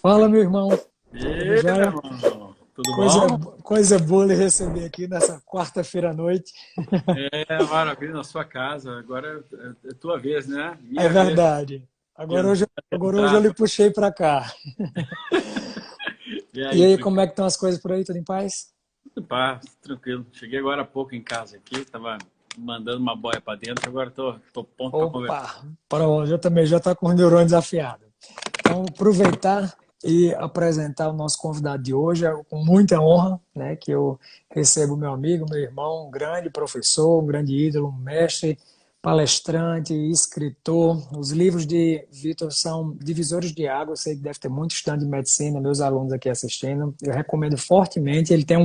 Fala, meu irmão. E Tudo aí, meu jóia? irmão? Tudo Coisa, bom? coisa boa lhe receber aqui nessa quarta-feira à noite. É, maravilha, na sua casa. Agora é tua vez, né? É Minha vez verdade. de Agora hoje eu entrar. lhe puxei pra cá. E E aí, aí, como tranquilo? é que estão as coisas por aí? Tudo em paz? Tudo paz, tranquilo. Cheguei agora há pouco em casa aqui, tava mandando uma boia pra dentro, agora tô pronto pra conversar. Opa, pronto, eu também já estou com os neurônios afiados. Então, aproveitar e apresentar o nosso convidado de hoje. É com muita honra, né, que eu recebo meu amigo, meu irmão, um grande professor, um grande ídolo, um mestre, palestrante, escritor. Os livros de Vitor são divisores de água. Eu sei que deve ter muito estudante de medicina, meus alunos aqui assistindo. Eu recomendo fortemente. Ele tem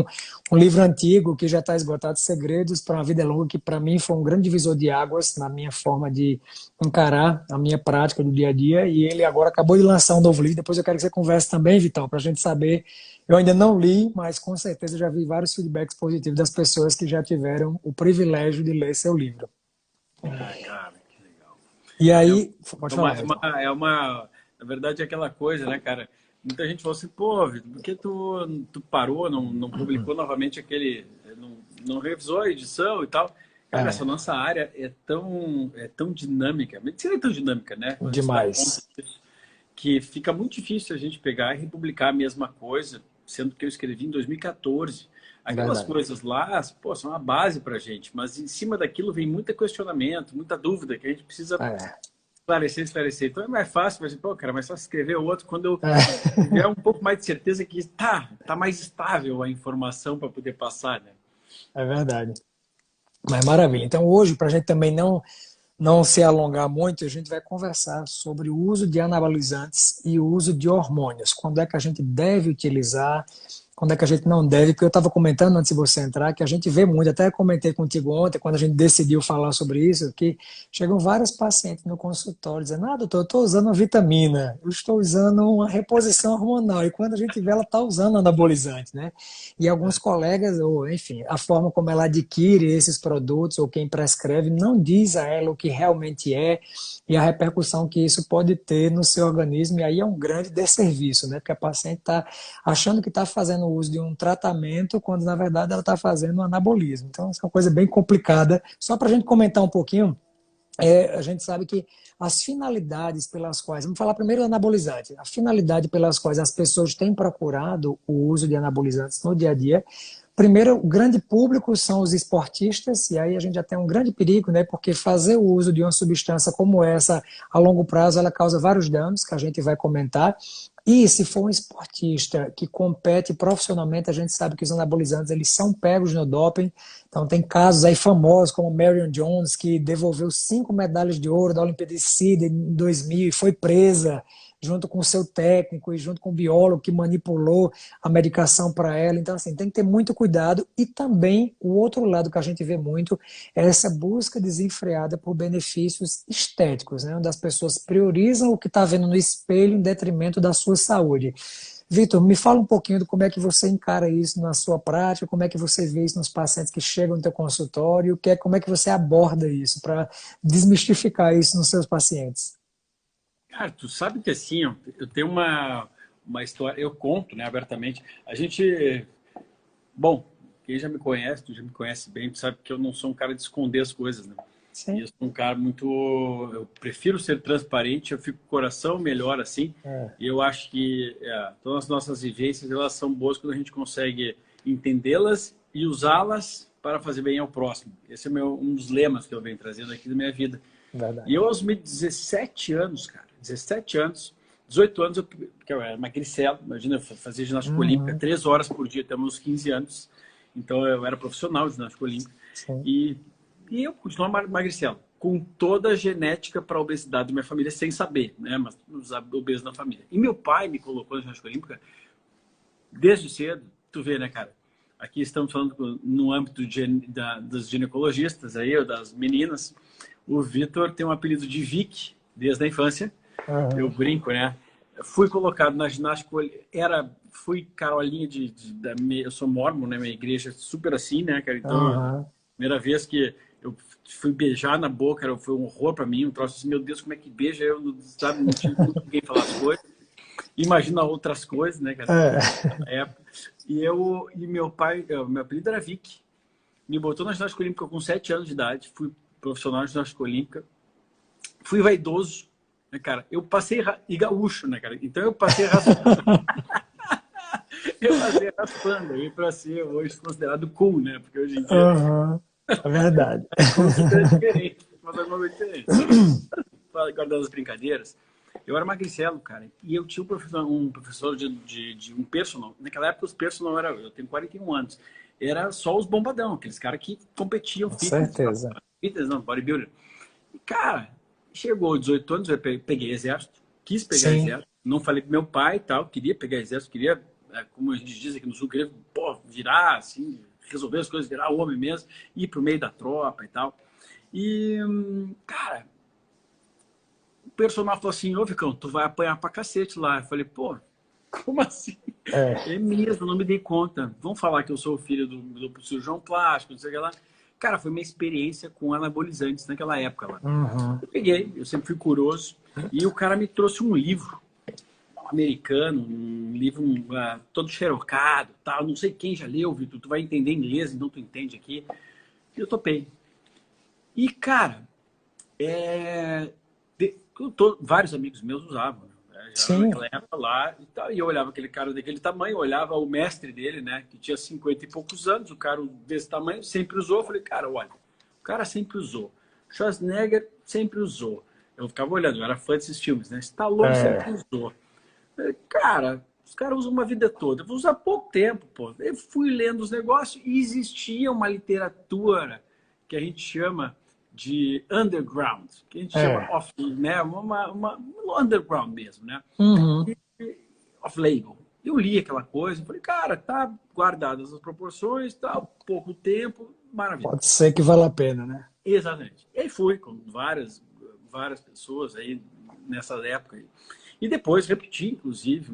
um livro antigo que já está esgotado, Segredos para uma Vida Longa, que para mim foi um grande divisor de águas na minha forma de encarar a minha prática do dia a dia. E ele agora acabou de lançar um novo livro. Depois eu quero que você converse também, Vitão, para a gente saber. Eu ainda não li, mas com certeza já vi vários feedbacks positivos das pessoas que já tiveram o privilégio de ler seu livro. Ah, cara, que legal. E É, aí, pode é uma, falar, é Vitão. uma, é uma- na verdade, é aquela coisa, né, cara? Muita gente fala assim, pô, Vitor, por que tu parou, não publicou novamente não revisou a edição e tal? Cara, essa É, nossa área é tão dinâmica, a medicina é tão dinâmica, né? Quando a gente se dá conta demais. disso, que fica muito difícil a gente pegar e republicar a mesma coisa, sendo que eu escrevi em 2014. Aquelas Verdade. coisas lá, pô, são a base pra gente, mas em cima daquilo vem muito questionamento, muita dúvida que a gente precisa É, esclarecer. Então é mais fácil, mas, pô, cara, mais fácil escrever o outro quando eu é, tiver um pouco mais de certeza que tá mais estável a informação para poder passar, né? é verdade. Mas maravilha. Então, hoje, para a gente também não se alongar muito, a gente vai conversar sobre o uso de anabolizantes e o uso de hormônios. Quando é que a gente deve utilizar, quando é que a gente não deve, porque eu estava comentando antes de você entrar, que a gente vê muito, até comentei contigo ontem, quando a gente decidiu falar sobre isso, que chegam vários pacientes no consultório dizendo, doutor, eu estou usando uma vitamina, eu estou usando uma reposição hormonal, e quando a gente vê, ela está usando anabolizante, né? E alguns colegas, ou enfim, a forma como ela adquire esses produtos, ou quem prescreve, não diz a ela o que realmente é, e a repercussão que isso pode ter no seu organismo, e aí é um grande desserviço, né? Porque a paciente está achando que está fazendo uso de um tratamento, quando na verdade ela está fazendo um anabolismo. Então, isso é uma coisa bem complicada. Só para a gente comentar um pouquinho, a gente sabe que as finalidades pelas quais, vamos falar primeiro do anabolizante, a finalidade pelas quais as pessoas têm procurado o uso de anabolizantes no dia a dia. Primeiro, o grande público são os esportistas, e aí a gente já tem um grande perigo, né? Porque fazer o uso de uma substância como essa a longo prazo ela causa vários danos, que a gente vai comentar. E se for um esportista que compete profissionalmente, a gente sabe que os anabolizantes eles são pegos no doping. Então tem casos aí famosos como Marion Jones, que devolveu 5 medalhas de ouro da Olimpíada de Sydney em 2000 e foi presa junto com o seu técnico e junto com o biólogo que manipulou a medicação para ela. Então, assim, tem que ter muito cuidado. E também o outro lado que a gente vê muito é essa busca desenfreada por benefícios estéticos, né? Onde as pessoas priorizam o que está vendo no espelho em detrimento da sua saúde. Vitor, me fala um pouquinho de como é que você encara isso na sua prática, como é que você vê isso nos pacientes que chegam no teu consultório, como é que você aborda isso para desmistificar isso nos seus pacientes. Cara, tu sabe que assim, ó, eu tenho uma história, eu conto, né, abertamente. A gente, bom, quem já me conhece, tu já me conhece bem, tu sabe que eu não sou um cara de esconder as coisas, né? E Sim. eu sou um cara muito. Eu prefiro ser transparente, eu fico com o coração melhor assim. É, E eu acho que todas as nossas vivências elas são boas quando a gente consegue entendê-las e usá-las para fazer bem ao próximo. Esse é um dos lemas que eu venho trazendo aqui da minha vida. E verdade. eu, aos meus 17 anos, cara, 17 anos, 18 anos, porque eu era magricelo, imagina, eu fazia ginástica olímpica Uhum, 3 horas por dia até meus 15 anos. Então eu era profissional de ginástica olímpica. sim. E, e eu continuava magricelo, com toda a genética para a obesidade da minha família, sem saber, né? Mas os obesos na família. E meu pai me colocou na ginástica olímpica desde cedo, tu vê, né, cara? Aqui estamos falando no âmbito dos ginecologistas, aí, ou das meninas. O Vitor tem um apelido de Vic desde a infância. Eu Uhum, brinco, né? Fui colocado na ginástica, fui carolinha eu sou mormon, né? Minha igreja é super assim, né, cara? Então, uhum, primeira vez que eu fui beijar na boca, foi um horror para mim, um troço assim, meu Deus, como é que beija? Eu, sabe, não tinha ninguém falar as coisas. Imagina outras coisas, né, cara? É. Na época. E meu pai, meu apelido era Vic. Me botou na ginástica olímpica com 7 anos de idade. Fui profissional de ginástica olímpica. Fui vaidoso, né, cara? Eu passei... E gaúcho, né, cara? Então eu passei raspando. Eu passei raspando. Eu para ser hoje considerado cool, né? Porque hoje em dia... Uhum. É verdade. As coisas são diferentes. Mas alguma coisa diferente. Guardando as brincadeiras. Eu era magricelo, cara. E eu tinha um professor de um personal. Naquela época os personal era... Eu tenho 41 anos. Era só os bombadão. Aqueles caras que competiam Com fitness. certeza. Fitness não, bodybuilder. E, cara, chegou 18 anos, eu peguei exército. Quis pegar Sim, exército. Não falei pro meu pai e tal. Queria pegar exército. Queria, como a gente diz aqui no Sul, queria, pô, virar, assim... Resolver as coisas, virar homem mesmo. Ir pro meio da tropa e tal. E, cara... O personal falou assim, ô Vicão, tu vai apanhar pra cacete lá. Eu falei, pô, como assim? é. É mesmo, não me dei conta. Vamos falar que eu sou o filho do cirurgião plástico, não sei o que lá. Cara, foi minha experiência com anabolizantes naquela época lá. Uhum. Eu peguei, eu sempre fui curioso, e o cara me trouxe um livro americano, um livro todo xerocado, tal. Não sei quem já leu, Vitor, tu vai entender inglês, então tu entende aqui. E eu topei. E, cara, vários amigos meus usavam, né? Já Sim, naquela época lá e tal. E eu olhava aquele cara daquele tamanho, eu olhava o mestre dele, né? Que tinha 50 e poucos anos, o cara desse tamanho, sempre usou. Eu falei, cara, olha, o cara sempre usou. Schwarzenegger sempre usou. Eu ficava olhando, eu era fã desses filmes, né? Stallone sempre é. usou. Eu falei, cara, os caras usam uma vida toda. Eu vou usar pouco tempo, pô. Eu fui lendo os negócios e existia uma literatura que a gente chama de underground, que a gente chama É. off, né? Uma underground mesmo, né? Uhum. Off-label. Eu li aquela coisa, falei, cara, tá guardadas as proporções, tá pouco tempo, maravilha. Pode ser que vale a pena, né? Exatamente. E aí fui com várias pessoas aí nessa época. Aí. E depois repeti, inclusive,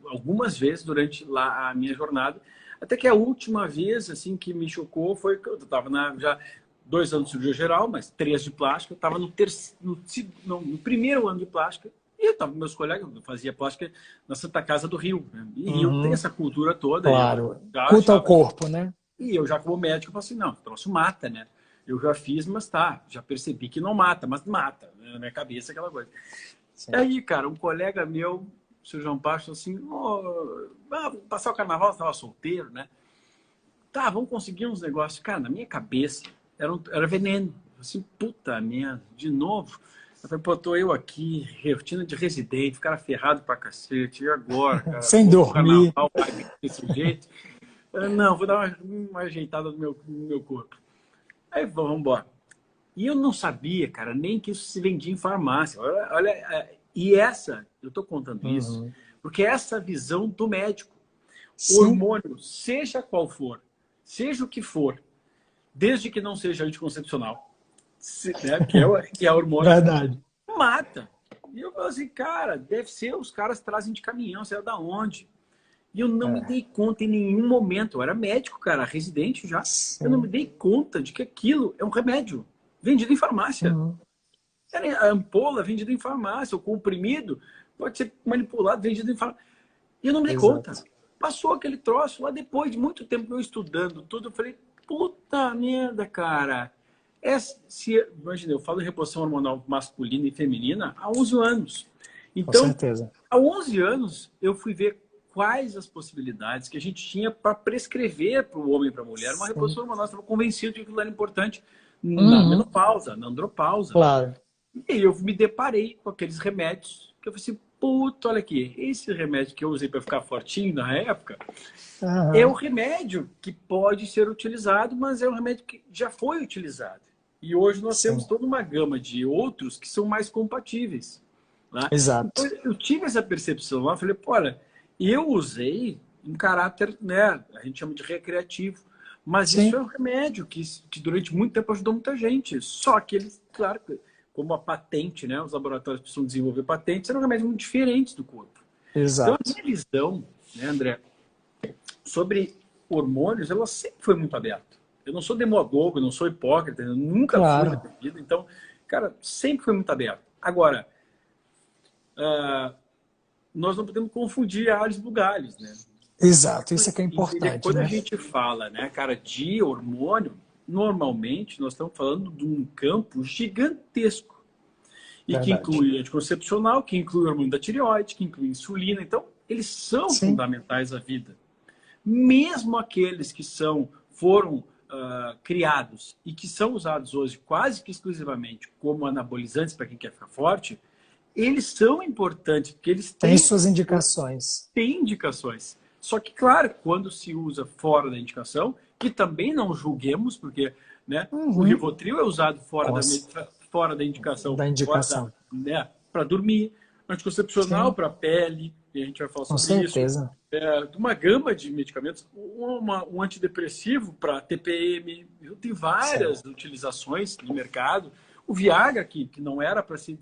algumas vezes durante lá a minha jornada, até que a última vez assim que me chocou foi que eu estava já 2 anos de cirurgia geral, mas 3 de plástica. Eu estava no primeiro ano de plástica e eu estava com meus colegas, eu fazia plástica na Santa Casa do Rio. Né? E Rio tem Uhum. essa cultura toda. E eu Claro. já Culto ao achava... corpo, né? E eu já como médico, eu falei assim, não, o troço mata, né? Eu já fiz, mas tá, já percebi que não mata, mas mata. Né? Na minha cabeça, aquela coisa. E Sim. aí, cara, um colega meu, o seu João Pacho, assim, passar o carnaval, estava solteiro, né? Tá, vamos conseguir uns negócios. Cara, na minha cabeça, era veneno. Assim, puta merda, de novo. Eu falei, pô, tô eu aqui, rotina de residente, cara ferrado pra cacete, e agora, cara? Sem O dormir. carnaval vai desse jeito. Não, vou dar uma ajeitada no meu corpo. Aí, vamos embora. E eu não sabia, cara, nem que isso se vendia em farmácia. Olha, e eu tô contando isso, Uhum. porque essa visão do médico, Sim, hormônio, seja qual for, seja o que for, desde que não seja anticoncepcional, né, que é hormônio, verdade. mata. E eu falo assim, cara, deve ser, os caras trazem de caminhão, sei lá da onde. E eu não me É. dei conta em nenhum momento. Eu era médico, cara, residente já. Eu não me Sim. dei conta de que aquilo é um remédio vendido em farmácia. Uhum. A ampola vendida em farmácia, o comprimido pode ser manipulado, vendido em farmácia. E eu não me dei conta. Exato. Passou aquele troço lá depois de muito tempo eu estudando tudo. Eu falei, puta merda, cara. Imagina, eu falo em reposição hormonal masculina e feminina há 11 anos. Com Então, certeza. há 11 anos, eu fui ver quais as possibilidades que a gente tinha para prescrever para o homem e para a mulher uma Sim. reposição hormonal. Eu estava convencido de que aquilo era importante na Uhum. menopausa, na andropausa. Claro. E aí eu me deparei com aqueles remédios que eu falei assim, puta, olha aqui, esse remédio que eu usei para ficar fortinho na época é o Uhum. remédio que pode ser utilizado, mas é um remédio que já foi utilizado. E hoje nós temos Sim. toda uma gama de outros que são mais compatíveis. Né? Então Exato. eu tive essa percepção lá, falei, pô, olha, eu usei um caráter, né, a gente chama de recreativo, mas isso é Sim. um remédio que durante muito tempo ajudou muita gente. Só que eles, claro, como a patente, né, os laboratórios precisam desenvolver patentes, eram remédios muito diferentes do corpo. Então a Exato. minha visão, né, André, sobre hormônios, ela sempre foi muito aberta. Eu não sou demagogo, eu não sou hipócrita, eu nunca fui na Claro. minha vida. Então, cara, sempre foi muito aberto. Agora, nós não podemos confundir alhos e bugalhos, né? Exato, isso é que é E importante, quando a né? gente fala, né, cara, de hormônio, normalmente nós estamos falando de um campo gigantesco. E que Verdade. inclui anticoncepcional, que inclui o hormônio da tireoide, que inclui insulina. Então, eles são Sim, fundamentais à vida. Mesmo aqueles que foram criados e que são usados hoje quase que exclusivamente como anabolizantes para quem quer ficar forte, eles são importantes, porque eles tem têm, suas indicações. têm indicações. Só que, claro, quando se usa fora da indicação, que também não julguemos, porque, né, o Uhum. Rivotril é usado Cons- fora da indicação, Da indicação. né, para dormir, anticoncepcional Sim, para pele, e a gente vai falar com sobre isso, certeza. uma gama de medicamentos, um antidepressivo para TPM, tem várias Certo. utilizações no mercado. O Viagra, que não era para ser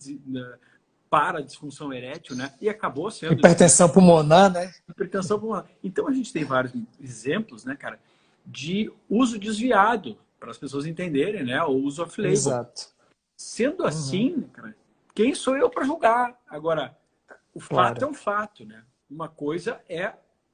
para a disfunção erétil, né? E acabou sendo Hipertensão pulmonar, né? hipertensão pulmonar. Então a gente tem vários exemplos, né, cara, de uso desviado para as pessoas entenderem, né? O uso off-label. Exato. Sendo Uhum. assim, cara, quem sou eu para julgar? Agora, o fato é Claro. um fato, né? Uma coisa é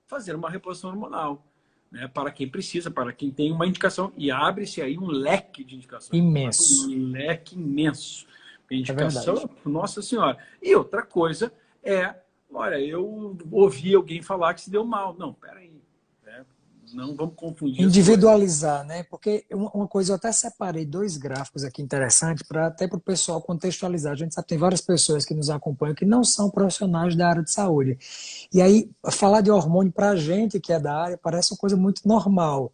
fazer uma reposição hormonal, né? Para quem precisa, para quem tem uma indicação. E abre-se aí um leque de indicações. Mas Imenso. um leque imenso. A É verdade. indicação, Nossa Senhora. E outra coisa é, olha, eu ouvi alguém falar que se deu mal. Não, peraí. Né? Não vamos confundir as coisas. Individualizar, né? Porque uma coisa, eu até separei dois gráficos aqui interessantes para até para o pessoal contextualizar. A gente sabe que tem várias pessoas que nos acompanham que não são profissionais da área de saúde. E aí, falar de hormônio para a gente que é da área parece uma coisa muito normal.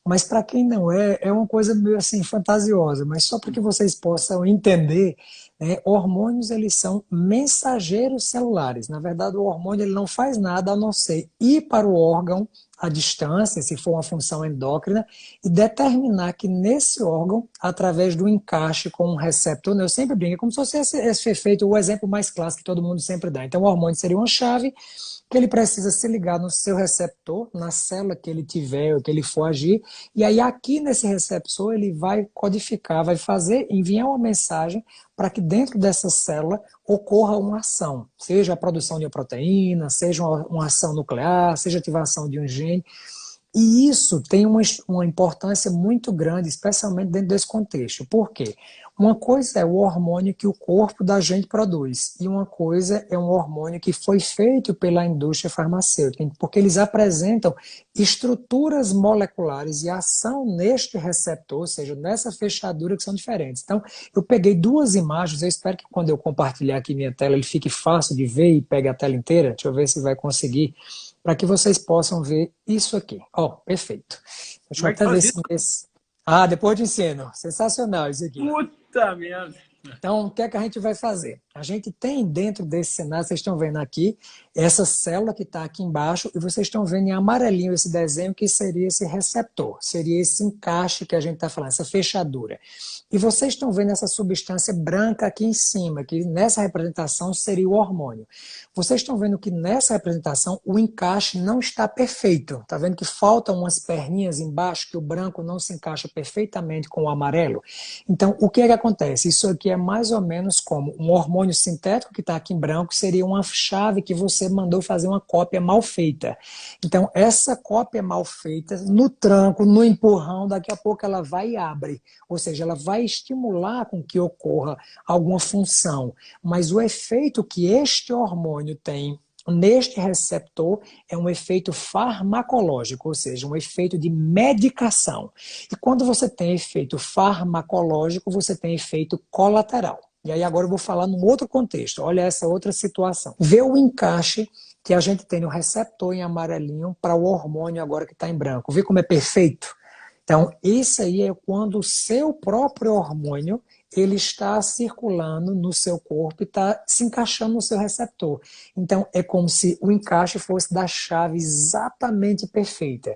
Mas para quem não é, é uma coisa meio assim fantasiosa. Mas só para que vocês possam entender, né, hormônios eles são mensageiros celulares. Na verdade, o hormônio ele não faz nada a não ser ir para o órgão à distância, se for uma função endócrina, e determinar que nesse órgão, através do encaixe com um receptor, né, eu sempre brinco, é como se fosse esse efeito, o exemplo mais clássico que todo mundo sempre dá. Então, o hormônio seria uma chave que ele precisa se ligar no seu receptor, na célula que ele tiver, que ele for agir, e aí aqui nesse receptor ele vai codificar, vai fazer, enviar uma mensagem para que dentro dessa célula ocorra uma ação, seja a produção de uma proteína, seja uma ação nuclear, seja a ativação de um gene. E isso tem uma importância muito grande, especialmente dentro desse contexto. Por quê? Uma coisa é o hormônio que o corpo da gente produz, e uma coisa é um hormônio que foi feito pela indústria farmacêutica, porque eles apresentam estruturas moleculares e ação neste receptor, ou seja, nessa fechadura, que são diferentes. Então, eu peguei duas imagens, eu espero que quando eu compartilhar aqui minha tela, ele fique fácil de ver e pegue a tela inteira. Deixa eu ver se vai conseguir para que vocês possam ver isso aqui. Ó, perfeito. Deixa Como eu é que até ver faz se isso? nesse... Ah, depois de ensino. Sensacional isso aqui. Puta merda! Então, o que é que a gente vai fazer? A gente tem dentro desse cenário, vocês estão vendo aqui, essa célula que está aqui embaixo, e vocês estão vendo em amarelinho esse desenho, que seria esse receptor, seria esse encaixe que a gente está falando, essa fechadura. E vocês estão vendo essa substância branca aqui em cima, que nessa representação seria o hormônio. Vocês estão vendo que nessa representação o encaixe não está perfeito. Está vendo que faltam umas perninhas embaixo, que o branco não se encaixa perfeitamente com o amarelo? Então, o que é que acontece? Isso aqui é mais ou menos como um hormônio sintético que está aqui em branco, seria uma chave que você mandou fazer uma cópia mal feita. Então, essa cópia mal feita, no tranco, no empurrão, daqui a pouco ela vai e abre. Ou seja, ela vai estimular com que ocorra alguma função. Mas o efeito que este hormônio tem neste receptor é um efeito farmacológico, ou seja, um efeito de medicação. E quando você tem efeito farmacológico, você tem efeito colateral. E aí agora eu vou falar num outro contexto. Olha essa outra situação. Vê o encaixe que a gente tem no receptor em amarelinho para o hormônio agora que está em branco. Vê como é perfeito? Então, isso aí é quando o seu próprio hormônio ele está circulando no seu corpo e está se encaixando no seu receptor. Então, é como se o encaixe fosse da chave exatamente perfeita.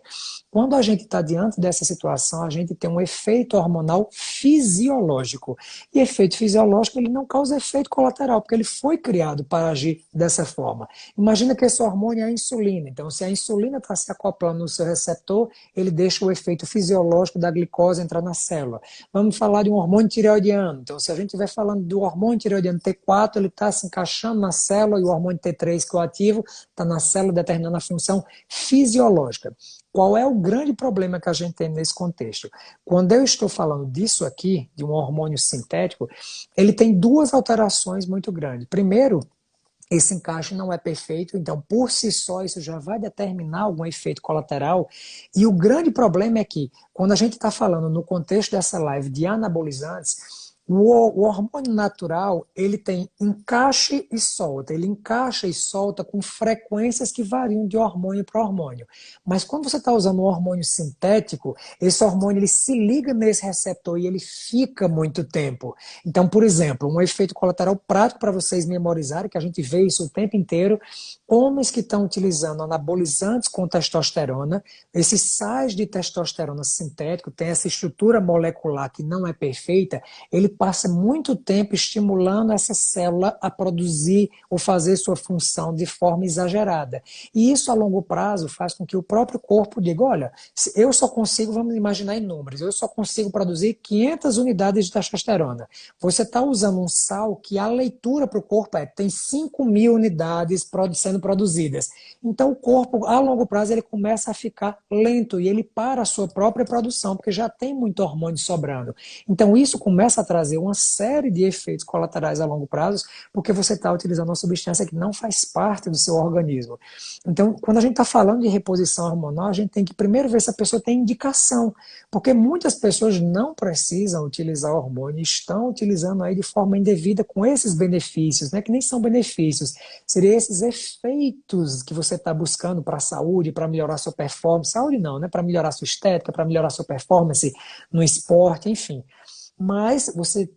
Quando a gente está diante dessa situação, a gente tem um efeito hormonal fisiológico. E efeito fisiológico ele não causa efeito colateral, porque ele foi criado para agir dessa forma. Imagina que esse hormônio é a insulina. Então, se a insulina está se acoplando no seu receptor, ele deixa o efeito fisiológico da glicose entrar na célula. Vamos falar de um hormônio tireoidiano. sobrando. Então, se a gente estiver falando do hormônio tireoidiano T4, ele está se encaixando na célula, e o hormônio T3, que é o ativo, está na célula determinando a função fisiológica. Qual é o grande problema que a gente tem nesse contexto? Quando eu estou falando disso aqui, de um hormônio sintético, ele tem duas alterações muito grandes. Primeiro, esse encaixe não é perfeito, então por si só isso já vai determinar algum efeito colateral. E o grande problema é que, quando a gente está falando no contexto dessa live de anabolizantes, o hormônio natural, ele tem encaixe e solta. Ele encaixa e solta com frequências que variam de hormônio para hormônio. Mas quando você está usando um hormônio sintético, esse hormônio ele se liga nesse receptor e ele fica muito tempo. Então, por exemplo, um efeito colateral prático para vocês memorizarem, que a gente vê isso o tempo inteiro, homens que estão utilizando anabolizantes com testosterona, esses sais de testosterona sintético, tem essa estrutura molecular que não é perfeita, ele passa muito tempo estimulando essa célula a produzir ou fazer sua função de forma exagerada. E isso a longo prazo faz com que o próprio corpo diga, olha, eu só consigo, vamos imaginar em números, eu só consigo produzir 500 unidades de testosterona. Você está usando um sal que a leitura para o corpo tem 5.000 unidades sendo produzidas. Então o corpo, a longo prazo, ele começa a ficar lento e ele para a sua própria produção, porque já tem muito hormônio sobrando. Então isso começa a trazer uma série de efeitos colaterais a longo prazo, porque você está utilizando uma substância que não faz parte do seu organismo. Então, quando a gente está falando de reposição hormonal, a gente tem que primeiro ver se a pessoa tem indicação, porque muitas pessoas não precisam utilizar hormônio, estão utilizando aí de forma indevida com esses benefícios, né, que nem são benefícios, seriam esses efeitos que você está buscando para a saúde, para melhorar sua performance, saúde não, né, para melhorar sua estética, para melhorar sua performance no esporte, enfim. Mas você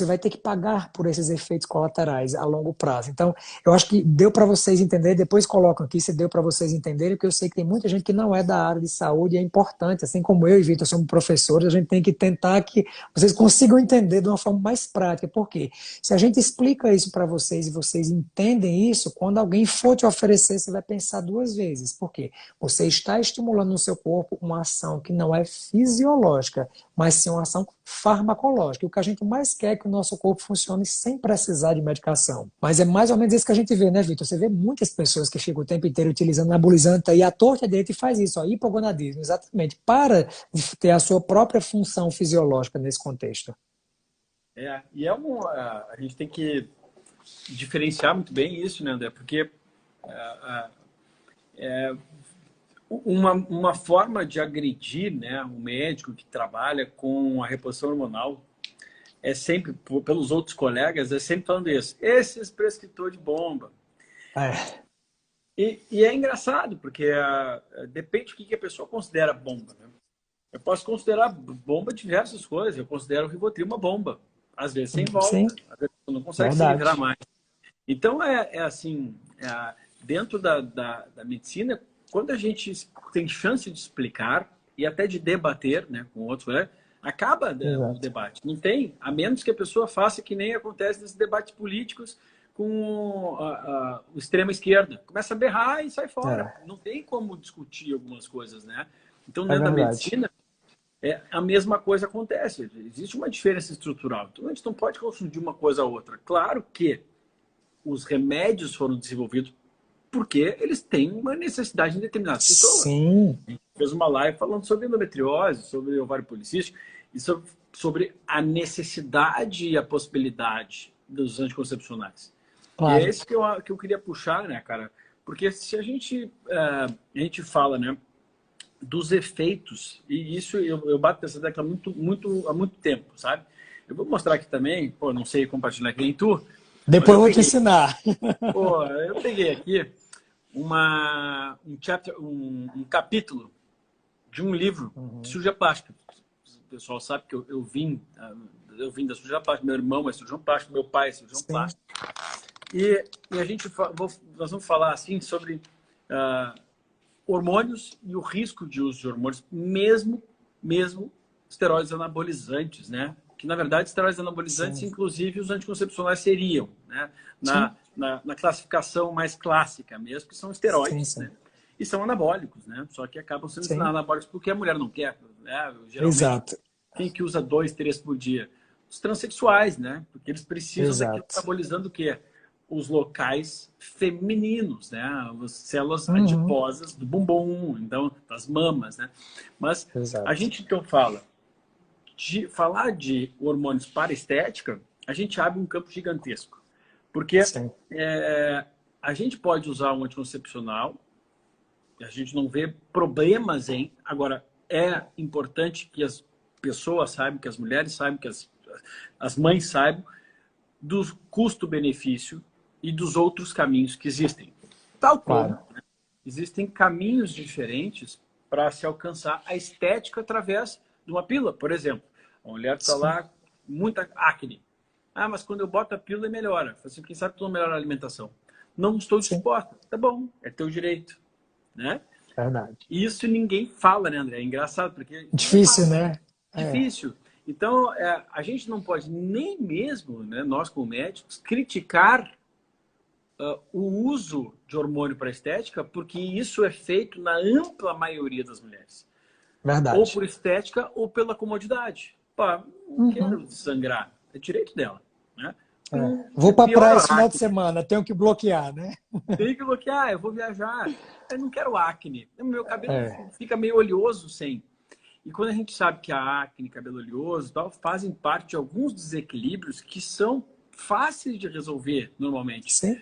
vai ter que pagar por esses efeitos colaterais a longo prazo. Então, eu acho que deu para vocês entenderem, depois colocam aqui se deu para vocês entenderem, porque eu sei que tem muita gente que não é da área de saúde e é importante, assim como eu e Vitor somos professores, a gente tem que tentar que vocês consigam entender de uma forma mais prática. Por quê? Se a gente explica isso para vocês e vocês entendem isso, quando alguém for te oferecer, você vai pensar duas vezes. Por quê? Você está estimulando no seu corpo uma ação que não é fisiológica, mas sim uma ação farmacológica. E o que a gente mais quer é que o nosso corpo funcione sem precisar de medicação. Mas é mais ou menos isso que a gente vê, né, Vitor? Você vê muitas pessoas que ficam o tempo inteiro utilizando anabolizante aí à torta e à direita e faz isso, ó, hipogonadismo, exatamente, para de ter a sua própria função fisiológica nesse contexto. E a gente tem que diferenciar muito bem isso, né, André? Porque uma forma de agredir, né, um médico que trabalha com a reposição hormonal é sempre, pelos outros colegas, é sempre falando isso. Esses prescritores de bomba. É, E é engraçado, porque depende do que a pessoa considera bomba. Né? Eu posso considerar bomba diversas coisas. Eu considero o Rivotril uma bomba. Às vezes sem sim, volta. Às vezes você não consegue se livrar verdade. mais. Então, assim, dentro da medicina, quando a gente tem chance de explicar e até de debater, né, com outros colegas, acaba o Exato. debate. Não tem, a menos que a pessoa faça que nem acontece nesses debates políticos com o extrema esquerda. Começa a berrar e sai fora. É, Não tem como discutir algumas coisas, né? Então, é dentro da verdade. medicina, a mesma coisa acontece. Existe uma diferença estrutural. Então, a gente não pode confundir uma coisa a outra. Claro que os remédios foram desenvolvidos porque eles têm uma necessidade em determinadas pessoas. Sim, A gente fez uma live falando sobre endometriose, sobre ovário policístico e sobre a necessidade e a possibilidade dos anticoncepcionais. E é claro. esse que eu queria puxar, né, cara? Porque se a gente fala, né, dos efeitos, e isso eu bato nessa tecla há muito tempo, sabe? Eu vou mostrar aqui também, pô, não sei compartilhar aqui nem tu, mas Depois eu eu vou te peguei, ensinar. eu peguei aqui um capítulo de um livro de Uhum. cirurgia plástica. O pessoal sabe que eu vim da cirurgia plástica, meu irmão é cirurgião plástico, meu pai é cirurgião Sim, plástico. E nós vamos falar assim sobre hormônios e o risco de uso de hormônios, mesmo esteroides anabolizantes, né? Que, na verdade, esteroides anabolizantes, sim, inclusive, os anticoncepcionais seriam, né? sim, Na classificação mais clássica mesmo, que são sim, esteroides, sim, né? E são anabólicos, né? Só que acabam sendo sim. anabólicos porque a mulher não quer, né? Geralmente, Exato. quem que usa 2, 3 por dia? os transexuais, né? Porque eles precisam daquilo Exato. metabolizando o quê? Os locais femininos, né? As células Uhum. adiposas do bumbum, então, das mamas, né? Mas a Exato. gente, então, falar de hormônios para estética, a gente abre um campo gigantesco. Porque Sim. a gente pode usar um anticoncepcional, e a gente não vê problemas em. Agora, é importante que as pessoas saibam, que as mulheres saibam, que as mães saibam do custo-benefício e dos outros caminhos que existem. Tal como, Claro. né, existem caminhos diferentes para se alcançar a estética através de uma pílula. Por exemplo, a mulher está Sim. lá com muita acne. Ah, mas quando eu boto a pílula melhora. Assim, quem sabe tu não melhora a alimentação. Não estou Sim. disposta. Tá bom, é teu direito, né? Verdade. Isso ninguém fala, né, André? É engraçado, porque ninguém Difícil, fala. né? É. Difícil. Então, a gente não pode nem mesmo, né, nós como médicos, criticar o uso de hormônio para estética, porque isso é feito na ampla maioria das mulheres. Ou Verdade. por estética ou pela comodidade. Pá, não Uhum. quero sangrar. É direito dela, né? É. Que Vou é pra pior praia a esse final de acne. semana, tenho que bloquear, né? Tem que bloquear, eu vou viajar. Eu não quero acne. O meu cabelo É. fica meio oleoso sem. E quando a gente sabe que a acne, cabelo oleoso e tal, fazem parte de alguns desequilíbrios que são fáceis de resolver normalmente. Sim,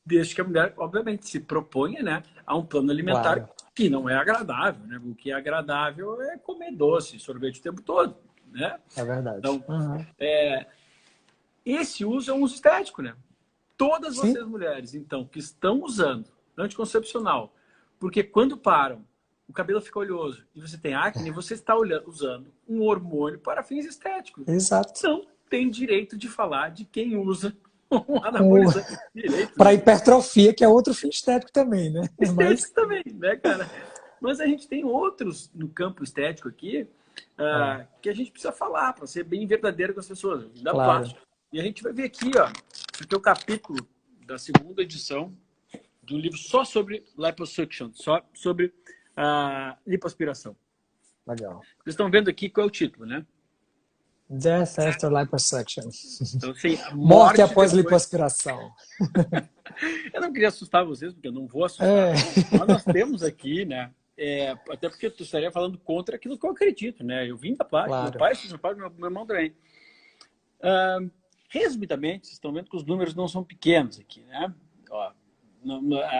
Desde que a mulher, obviamente, se proponha, né, a um plano alimentar claro. que não é agradável. Né? O que é agradável é comer doce, sorvete o tempo todo. Né? É verdade. Então, Uhum. esse uso é um uso estético. Né? Todas Sim. vocês mulheres, então, que estão usando anticoncepcional, porque quando param, o cabelo fica oleoso e você tem acne, você está usando um hormônio para fins estéticos. Exato. Não tem direito de falar de quem usa um anabolizante. Direito Para nenhum. hipertrofia, que é outro fim estético também, né? Estético Mas também, né, cara? Mas a gente tem outros no campo estético aqui é, que a gente precisa falar para ser bem verdadeiro com as pessoas, da claro. plástica. E a gente vai ver aqui, ó, porque é o capítulo da segunda edição de um livro só sobre liposuction, só sobre lipoaspiração. Legal. Vocês estão vendo aqui qual é o título, né? Death after liposuction. Então, assim, a Morte morte após depois. lipoaspiração. Eu não queria assustar vocês, porque eu não vou assustar. É, Mas nós temos aqui, né? Até porque tu estaria falando contra aquilo que eu acredito, né? Eu vim da plástica, meu claro. pai fez parte, meu irmão também. Resumidamente, vocês estão vendo que os números não são pequenos aqui, né? Ó,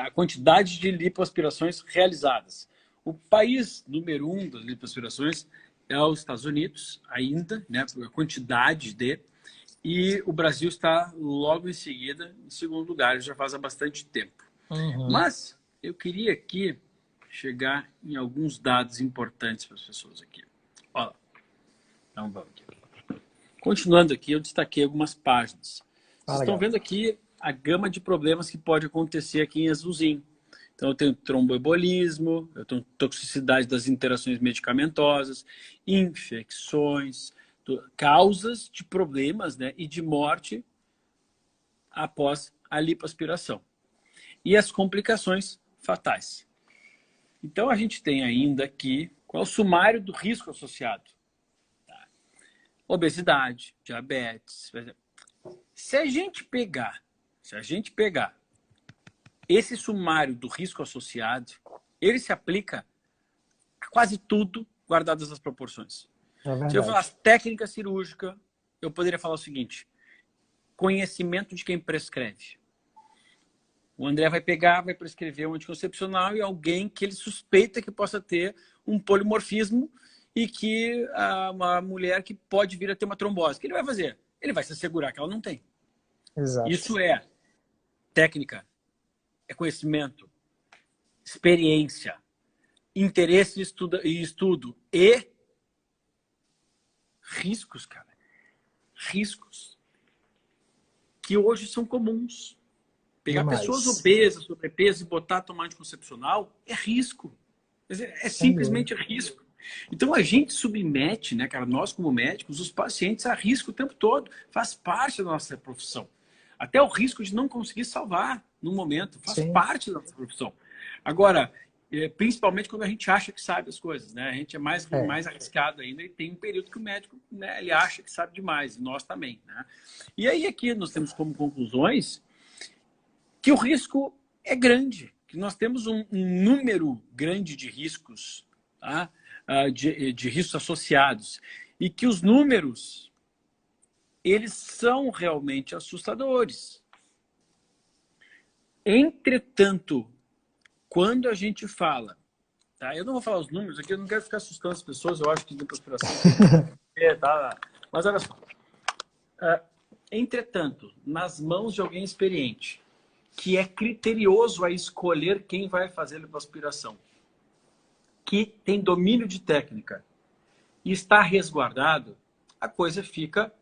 a quantidade de lipoaspirações realizadas. O país número 1 das lipoaspirações é os Estados Unidos, ainda, né? A quantidade de. E o Brasil está logo em seguida, em segundo lugar, já faz há bastante tempo. Uhum. Mas eu queria aqui chegar em alguns dados importantes para as pessoas aqui. Olha, então vamos aqui. Continuando aqui, eu destaquei algumas páginas. Vocês estão Legal. vendo aqui a gama de problemas que pode acontecer aqui em azulzinho. Então, eu tenho tromboembolismo, eu tenho toxicidade das interações medicamentosas, infecções, causas de problemas, né, e de morte após a lipoaspiração. E as complicações fatais. Então, a gente tem ainda aqui qual é o sumário do risco associado. Obesidade, diabetes. Se a gente pegar esse sumário do risco associado, ele se aplica a quase tudo, guardadas as proporções. É Se eu verdade. falasse técnica cirúrgica, eu poderia falar o seguinte: conhecimento de quem prescreve. O André vai pegar, vai prescrever um anticoncepcional e alguém que ele suspeita que possa ter um polimorfismo e que uma mulher que pode vir a ter uma trombose. O que ele vai fazer? Ele vai se assegurar que ela não tem. Exato. Isso é técnica, é conhecimento, experiência, interesse e estudo e riscos, cara. Riscos que hoje são comuns. Pegar pessoas Demais. obesas, sobrepeso e botar a tomar anticoncepcional é risco. É Sem dúvida. simplesmente risco. Então a gente submete, né, cara, nós como médicos, os pacientes a risco o tempo todo. Faz parte da nossa profissão. Até o risco de não conseguir salvar no momento. Faz Sim. parte da nossa profissão. Agora, Principalmente quando a gente acha que sabe as coisas, né? A gente é mais É. arriscado ainda e tem um período que o médico, né, ele acha que sabe demais, e nós também, né? E aí aqui nós temos como conclusões que o risco é grande, que nós temos um número grande de riscos, tá? De riscos associados, e que os números, eles são realmente assustadores. Entretanto, quando a gente fala, tá? Eu não vou falar os números aqui, eu não quero ficar assustando as pessoas, eu acho que de conspiração tá? Mas olha só. Entretanto, nas mãos de alguém experiente, que é criterioso a escolher quem vai fazer a lipoaspiração, que tem domínio de técnica e está resguardado, a coisa fica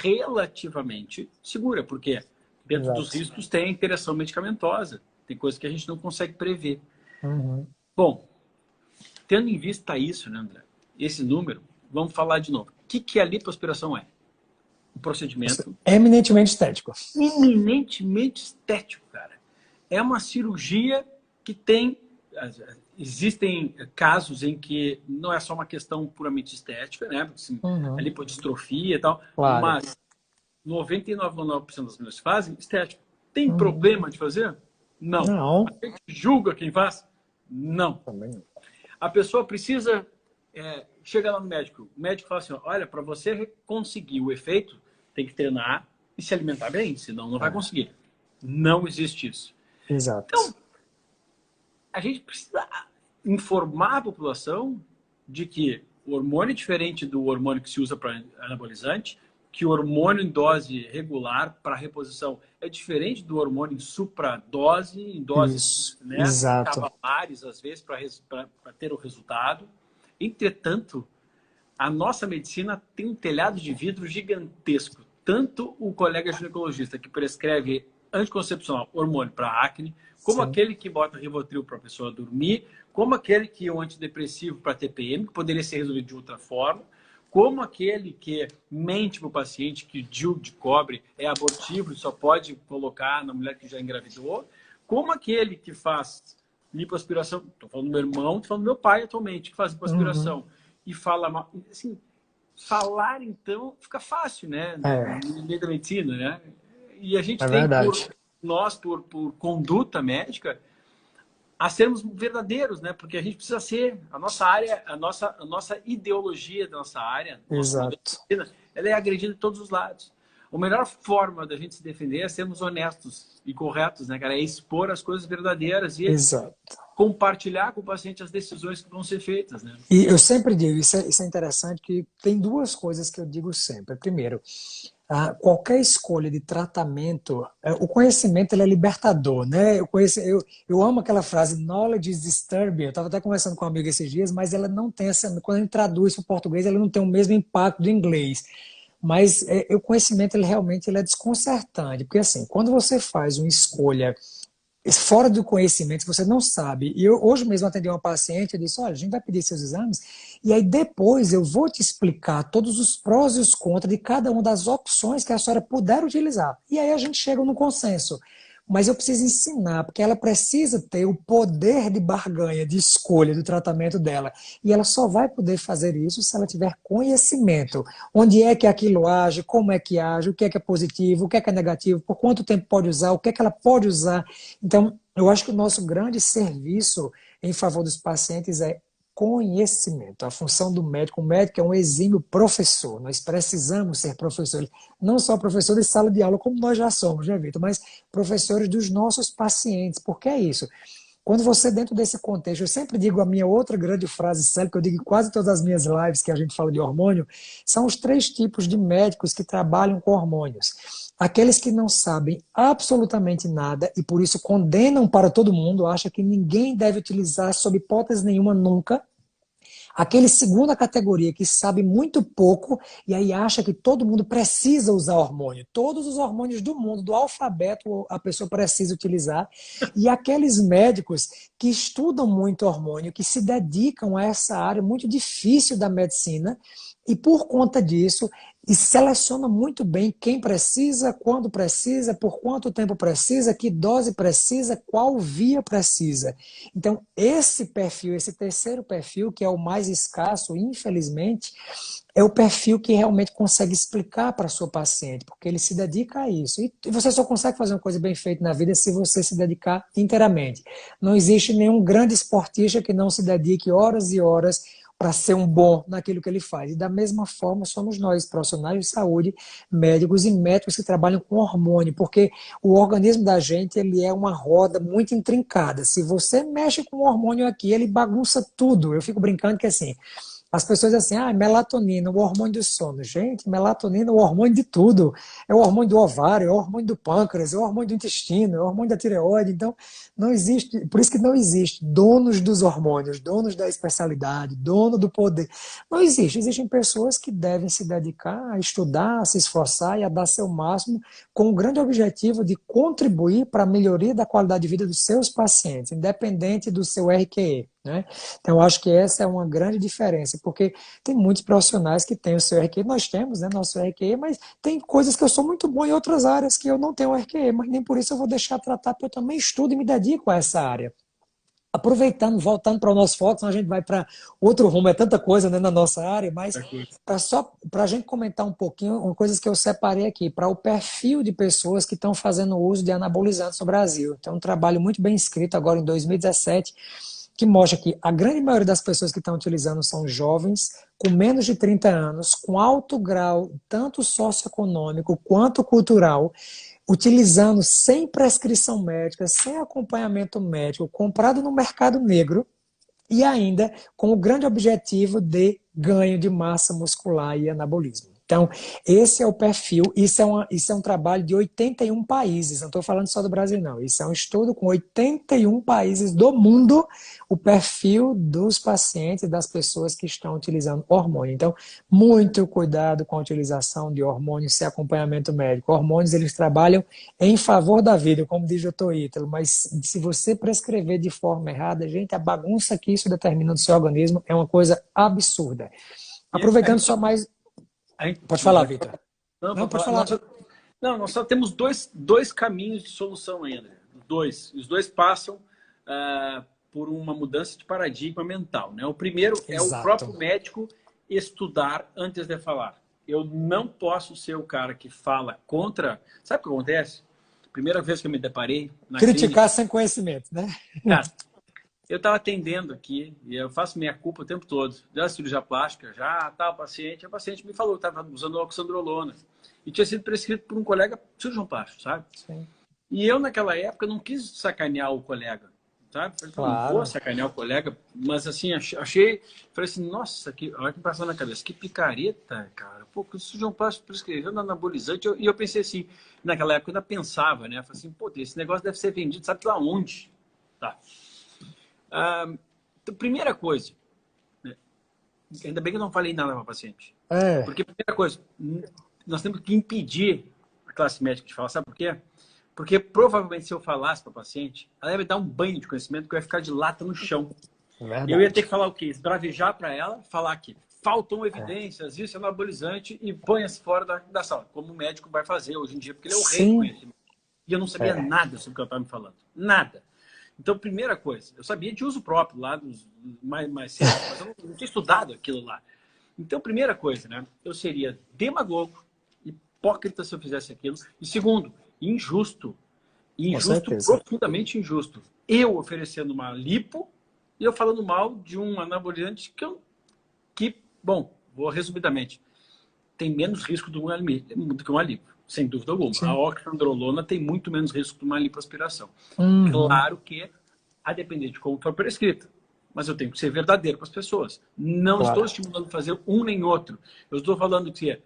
relativamente segura, porque dentro dos riscos tem a interação medicamentosa, tem coisas que a gente não consegue prever. Uhum. Bom, tendo em vista isso, né, André, esse número, vamos falar de novo. O que a lipoaspiração é? Um procedimento eminentemente estético. Eminentemente estético, cara. É uma cirurgia que tem... Existem casos em que não é só uma questão puramente estética, né? Assim, a lipodistrofia e tal, Claro. mas 99,9% das mulheres fazem estética. Tem problema de fazer? Não. Não. A gente julga quem faz? Não. Também não. A pessoa precisa... chega lá no médico. O médico fala assim, olha, para você conseguir o efeito, tem que treinar e se alimentar bem, senão não vai conseguir. Não existe isso. Exato. Então, a gente precisa informar a população de que o hormônio é diferente do hormônio que se usa para anabolizante, que o hormônio em dose regular para reposição é diferente do hormônio em supradose, em doses, né, cavalares, às vezes, para ter o resultado. Entretanto, a nossa medicina tem um telhado de vidro gigantesco. Tanto o colega ginecologista que prescreve anticoncepcional, hormônio para acne, como aquele que bota Rivotril para a pessoa dormir, como aquele que é um antidepressivo para TPM, que poderia ser resolvido de outra forma, como aquele que mente para o paciente que o DIU de cobre é abortivo e só pode colocar na mulher que já engravidou, como aquele que faz lipoaspiração, estou falando do meu irmão, estou falando do meu pai atualmente, que faz lipoaspiração e fala, assim, falar então fica fácil, né? No meio da medicina, né? E a gente tem, por conduta médica, a sermos verdadeiros, né? Porque a gente precisa ser, a nossa área, a nossa ideologia da nossa área, ela é agredida de todos os lados. A melhor forma da gente se defender é sermos honestos e corretos, né, cara? É expor as coisas verdadeiras e compartilhar com o paciente as decisões que vão ser feitas, né? E eu sempre digo, isso é interessante, que tem duas coisas que eu digo sempre. Primeiro, qualquer escolha de tratamento, o conhecimento ele é libertador, né? Eu amo aquela frase, knowledge is disturbing. Eu estava até conversando com um amigo esses dias, mas ela não tem quando a gente traduz para o português, ela não tem o mesmo impacto do inglês. Mas o conhecimento ele realmente é desconcertante, porque assim, quando você faz uma escolha fora do conhecimento, se você não sabe, e eu hoje mesmo atendi uma paciente, eu disse, olha, a gente vai pedir seus exames, e aí depois eu vou te explicar todos os prós e os contras de cada uma das opções que a senhora puder utilizar. E aí a gente chega no consenso. Mas eu preciso ensinar, porque ela precisa ter o poder de barganha, de escolha do tratamento dela. E ela só vai poder fazer isso se ela tiver conhecimento. Onde é que aquilo age, como é que age, o que é positivo, o que é negativo, por quanto tempo pode usar, o que é que ela pode usar. Então, eu acho que o nosso grande serviço em favor dos pacientes é conhecimento. A função do médico, o médico é um exímio professor, nós precisamos ser professores, não só professor de sala de aula, como nós já somos, né, Vitor, mas professores dos nossos pacientes, porque é isso. Quando você, dentro desse contexto, eu sempre digo a minha outra grande frase célebre, que eu digo em quase todas as minhas lives que a gente fala de hormônio, são os 3 tipos de médicos que trabalham com hormônios. Aqueles que não sabem absolutamente nada e por isso condenam para todo mundo, acham que ninguém deve utilizar sob hipótese nenhuma nunca. Aquele segunda categoria que sabe muito pouco e aí acha que todo mundo precisa usar hormônio. Todos os hormônios do mundo, do alfabeto, a pessoa precisa utilizar. E aqueles médicos que estudam muito hormônio, que se dedicam a essa área muito difícil da medicina, e por conta disso, e seleciona muito bem quem precisa, quando precisa, por quanto tempo precisa, que dose precisa, qual via precisa. Então, esse perfil, esse terceiro perfil, que é o mais escasso, infelizmente, é o perfil que realmente consegue explicar para a sua paciente, porque ele se dedica a isso. E você só consegue fazer uma coisa bem feita na vida se você se dedicar inteiramente. Não existe nenhum grande esportista que não se dedique horas e horas para ser um bom naquilo que ele faz. E da mesma forma somos nós, profissionais de saúde, médicos e médicos que trabalham com hormônio, porque o organismo da gente ele é uma roda muito intrincada. Se você mexe com o hormônio aqui, ele bagunça tudo. Eu fico brincando que assim, as pessoas dizem assim, melatonina, o hormônio do sono. Gente, melatonina é o hormônio de tudo. É o hormônio do ovário, é o hormônio do pâncreas, é o hormônio do intestino, é o hormônio da tireoide. Então, não existe, por isso que não existe donos dos hormônios, donos da especialidade, dono do poder. Não existe. Existem pessoas que devem se dedicar a estudar, a se esforçar e a dar seu máximo com o grande objetivo de contribuir para a melhoria da qualidade de vida dos seus pacientes, independente do seu RQE, né? Então, eu acho que essa é uma grande diferença, porque tem muitos profissionais que têm o seu RQE, nós temos, né, nosso RQE, mas tem coisas que eu sou muito bom em outras áreas que eu não tenho RQE, mas nem por isso eu vou deixar de tratar, porque eu também estudo e me dedico a essa área. Aproveitando, voltando para o nosso foco, senão a gente vai para outro rumo, é tanta coisa, né, na nossa área, mas só para a gente comentar um pouquinho, coisas que eu separei aqui, para o perfil de pessoas que estão fazendo uso de anabolizantes no Brasil. Então, um trabalho muito bem escrito agora em 2017, que mostra que a grande maioria das pessoas que estão utilizando são jovens, com menos de 30 anos, com alto grau, tanto socioeconômico quanto cultural, utilizando sem prescrição médica, sem acompanhamento médico, comprado no mercado negro e ainda com o grande objetivo de ganho de massa muscular e anabolismo. Então, esse é o perfil, isso é um trabalho de 81 países, não estou falando só do Brasil, não. Isso é um estudo com 81 países do mundo, o perfil dos pacientes, das pessoas que estão utilizando hormônio. Então, muito cuidado com a utilização de hormônios sem acompanhamento médico. Hormônios, eles trabalham em favor da vida, como diz o Dr. Ítalo, mas se você prescrever de forma errada, gente, a bagunça que isso determina no seu organismo é uma coisa absurda. Aproveitando só mais... Pode falar, Vitor. Não, Pode falar. Nós só temos dois caminhos de solução ainda. Os dois passam por uma mudança de paradigma mental, né? O primeiro é o próprio médico estudar antes de falar. Eu não posso ser o cara que fala contra... Sabe o que acontece? Primeira vez que eu me deparei na criticar clínica, sem conhecimento, né? Cara, eu estava atendendo aqui, e eu faço minha culpa o tempo todo. Já cirurgia plástica, já tá o paciente me falou que estava usando oxandrolona. E tinha sido prescrito por um colega cirurgião plástico, sabe? Sim. E eu, naquela época, não quis sacanear o colega, sabe? Falei, claro. Não vou sacanear o colega, mas assim, achei... Falei assim, nossa, olha o que passou na cabeça, que picareta, cara. Pô, o cirurgião plástico prescrevendo anabolizante. E eu pensei assim, naquela época eu ainda pensava, né? Falei assim, pô, esse negócio deve ser vendido, sabe lá onde? Tá. Então, primeira coisa, né? Ainda bem que eu não falei nada para a paciente. Porque, primeira coisa, nós temos que impedir a classe médica de falar. Sabe por quê? Porque provavelmente se eu falasse para a paciente, ela ia me dar um banho de conhecimento que eu ia ficar de lata no chão. Verdade. Eu ia ter que falar o quê? Esbravejar para ela, falar que faltam evidências, isso é anabolizante e ponha-se fora da sala. Como o médico vai fazer hoje em dia, porque ele é o rei do conhecimento. E eu não sabia nada sobre o que ela estava me falando. Nada. Então, primeira coisa, eu sabia de uso próprio lá, mais cedo, mas eu não tinha estudado aquilo lá. Então, primeira coisa, né? Eu seria demagogo, hipócrita se eu fizesse aquilo. E segundo, injusto. Injusto, profundamente injusto. Eu oferecendo uma lipo e eu falando mal de um anabolizante que, bom, vou resumidamente, tem menos risco do que uma lipo. Sem dúvida alguma. Sim. A oxandrolona tem muito menos risco de uma lipoaspiração. Claro que, a depender de como for prescrita. Mas eu tenho que ser verdadeiro com as pessoas. Não estou estimulando fazer um nem outro. Eu estou falando que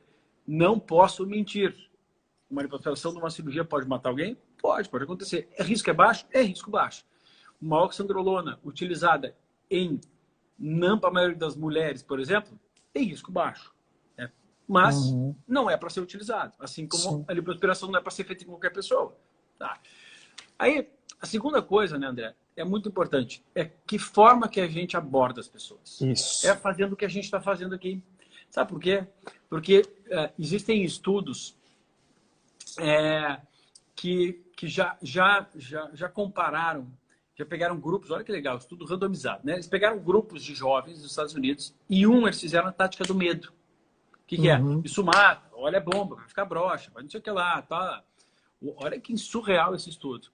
não posso mentir. Uma lipoaspiração de uma cirurgia pode matar alguém? Pode acontecer. É risco baixo? É risco baixo. Uma oxandrolona utilizada não para a maioria das mulheres, por exemplo, tem risco baixo. Mas não é para ser utilizado. Assim como a lipoaspiração não é para ser feita em qualquer pessoa. Tá. Aí, a segunda coisa, né, André, é muito importante. É que forma que a gente aborda as pessoas. Isso. É fazendo o que a gente está fazendo aqui. Sabe por quê? Porque existem estudos que já compararam, já pegaram grupos, olha que legal, estudo randomizado, né? Eles pegaram grupos de jovens dos Estados Unidos e eles fizeram a tática do medo. O que é? Uhum. Isso mata, olha a bomba, vai ficar broxa, vai não sei o que lá, tá? Olha que surreal esse estudo.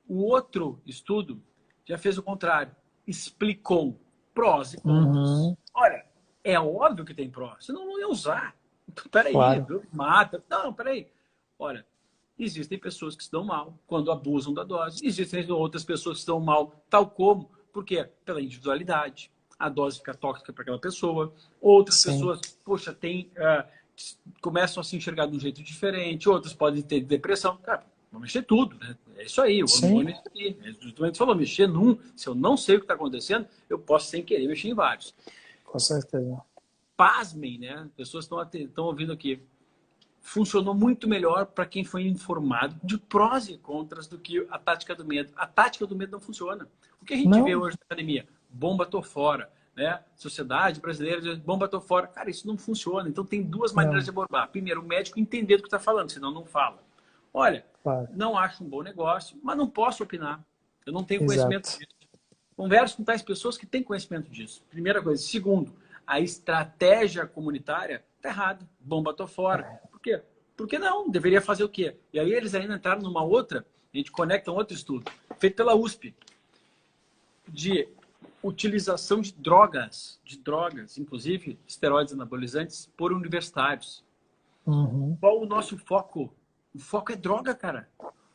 O outro estudo já fez o contrário, explicou prós e contras. Uhum. Olha, é óbvio que tem prós, senão não ia usar. Então, peraí, Claro. mata. Não, peraí. Olha, existem pessoas que se dão mal quando abusam da dose. Existem outras pessoas que se dão mal, tal como, porque pela individualidade, a dose fica tóxica para aquela pessoa. Outras Sim. pessoas, poxa, começam a se enxergar de um jeito diferente. Outras podem ter depressão. Cara, vamos mexer tudo, né? É isso aí, o Sim. hormônio é isso aqui. Justamente falou, mexer num, se eu não sei o que está acontecendo, eu posso sem querer mexer em vários. Com certeza. Pasmem, né? Pessoas estão ouvindo aqui. Funcionou muito melhor para quem foi informado de prós e contras do que a tática do medo. A tática do medo não funciona. O que a gente vê Não, hoje na academia? Bomba, tô fora. Né? Sociedade brasileira diz, bomba, tô fora. Cara, isso não funciona. Então tem duas maneiras não. de abordar. Primeiro, o médico entender do que está falando, senão não fala. Olha, Claro. não acho um bom negócio, mas não posso opinar. Eu não tenho conhecimento Exato. disso. Converso com tais pessoas que têm conhecimento disso. Primeira coisa. Segundo, a estratégia comunitária está errada. Bomba, tô fora. Por quê? Porque não, deveria fazer o quê? E aí eles ainda entraram numa outra, a gente conecta um outro estudo, feito pela USP, de utilização de drogas, inclusive esteroides anabolizantes, por universitários. Uhum. Qual o nosso foco? O foco é droga, cara.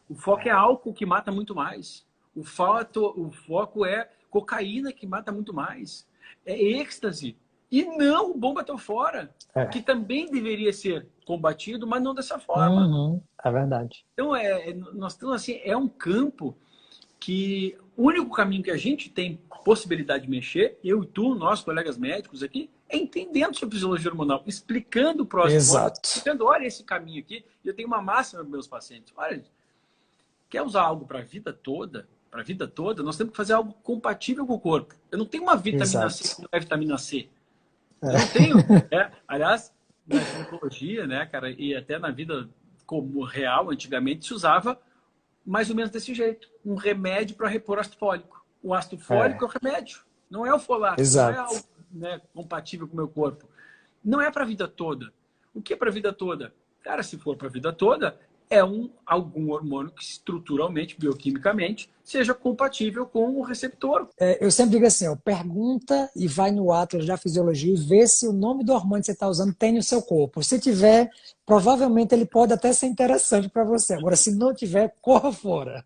O foco é álcool, que mata muito mais. O foco é cocaína, que mata muito mais. É êxtase. E não o bomba tô fora, que É. também deveria ser combatido, mas não dessa forma. Uhum. É verdade. Então, nós estamos assim, é um campo que o único caminho que a gente tem possibilidade de mexer, eu e tu, nós colegas médicos aqui, é entendendo sobre fisiologia hormonal, explicando o prós e contras, Exato. explicando, olha esse caminho aqui. E eu tenho uma máxima para meus pacientes. Olha, quer usar algo para a vida toda? Para a vida toda, nós temos que fazer algo compatível com o corpo. Eu não tenho uma vitamina C que Exato. não é vitamina C. Eu não É. tenho. Aliás, na ginecologia, né, cara, e até na vida como real, antigamente se usava mais ou menos desse jeito. Um remédio para repor ácido fólico. O ácido fólico é É. o remédio. Não é o folato, não é algo, Exato. né, compatível com o meu corpo. Não é para a vida toda. O que é para a vida toda? Cara, se for para a vida toda, é algum hormônio que estruturalmente, bioquimicamente, seja compatível com o receptor. É, eu sempre digo assim, ó, pergunta e vai no Atlas da Fisiologia e vê se o nome do hormônio que você está usando tem no seu corpo. Se tiver, provavelmente ele pode até ser interessante para você. Agora, se não tiver, corra fora.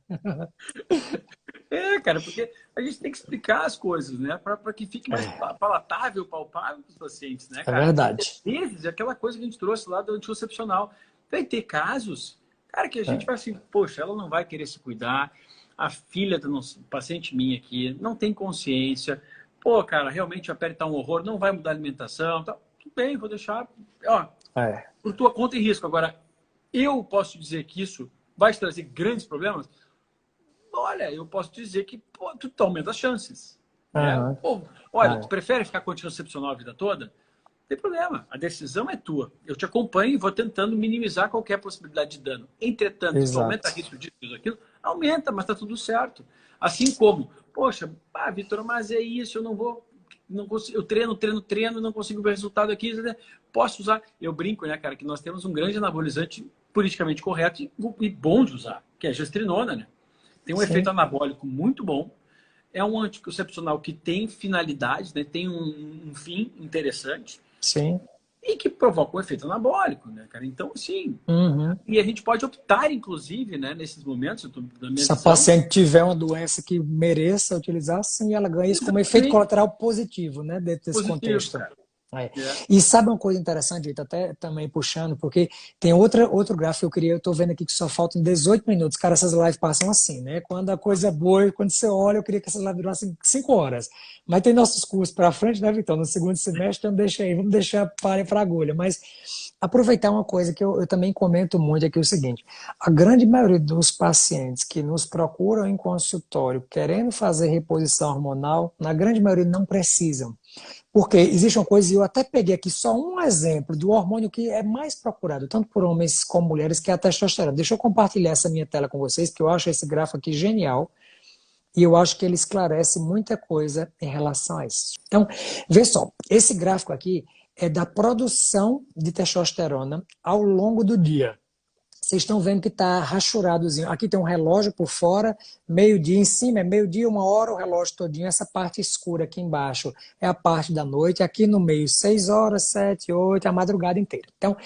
Cara, porque a gente tem que explicar as coisas, né? Para que fique mais É, palatável, palpável para os pacientes, né, é cara? E verdade. às vezes, é aquela coisa que a gente trouxe lá do anticoncepcional. Vai ter casos, cara, que a gente É, vai assim, poxa, ela não vai querer se cuidar, a filha do nosso paciente minha aqui não tem consciência, pô, cara, realmente a pele tá um horror, não vai mudar a alimentação, tá? Tudo bem, vou deixar, ó, é, por tua conta e risco. Agora, eu posso dizer que isso vai te trazer grandes problemas? Olha, eu posso dizer que pô, tu aumenta as chances. Né? aham, Pô, olha, tu é, prefere ficar com anticoncepcional a vida toda? Não tem problema, a decisão é tua. Eu te acompanho e vou tentando minimizar qualquer possibilidade de dano. Entretanto, se tu aumenta exato. risco disso, aquilo, aumenta, mas tá tudo certo. Assim como, poxa, Vitor, mas é isso, eu não vou. Não consigo, eu treino, não consigo ver resultado aqui. Né? Posso usar? Eu brinco, né, cara, que nós temos um grande anabolizante politicamente correto e bom de usar, que é a gestrinona, né? Tem um efeito Sim, anabólico muito bom. É um anticoncepcional que tem finalidade, né? Tem um fim interessante sim. e que provoca um efeito anabólico, né, cara? Então, assim, Uhum. e a gente pode optar, inclusive, né, nesses momentos, na minha Se a visão, paciente tiver uma doença que mereça utilizar, sim, ela ganha isso como efeito exatamente colateral positivo, né, dentro desse positivo, contexto. cara. É. É. E sabe uma coisa interessante, Vitor, até também puxando, porque tem outro gráfico que eu queria, eu tô vendo aqui que só faltam 18 minutos. Cara, essas lives passam assim, né? Quando a coisa é boa, quando você olha, eu queria que essas lives durassem 5 horas. Mas tem nossos cursos para frente, né, Vitor? No segundo semestre, então deixa aí, vamos deixar palha para agulha. Mas aproveitar uma coisa que eu também comento muito aqui é o seguinte: a grande maioria dos pacientes que nos procuram em consultório querendo fazer reposição hormonal, na grande maioria não precisam. Porque existe uma coisa, e eu até peguei aqui só um exemplo do hormônio que é mais procurado, tanto por homens como mulheres, que é a testosterona. Deixa eu compartilhar essa minha tela com vocês, que eu acho esse gráfico aqui genial, e eu acho que ele esclarece muita coisa em relação a isso. Então, vê só, esse gráfico aqui é da produção de testosterona ao longo do dia. Vocês estão vendo que está rachuradozinho. Aqui tem um relógio por fora, meio-dia em cima, é meio-dia, 1 hora, o relógio todinho. Essa parte escura aqui embaixo é a parte da noite. Aqui no meio, 6 horas, 7, 8, a madrugada inteira. Então,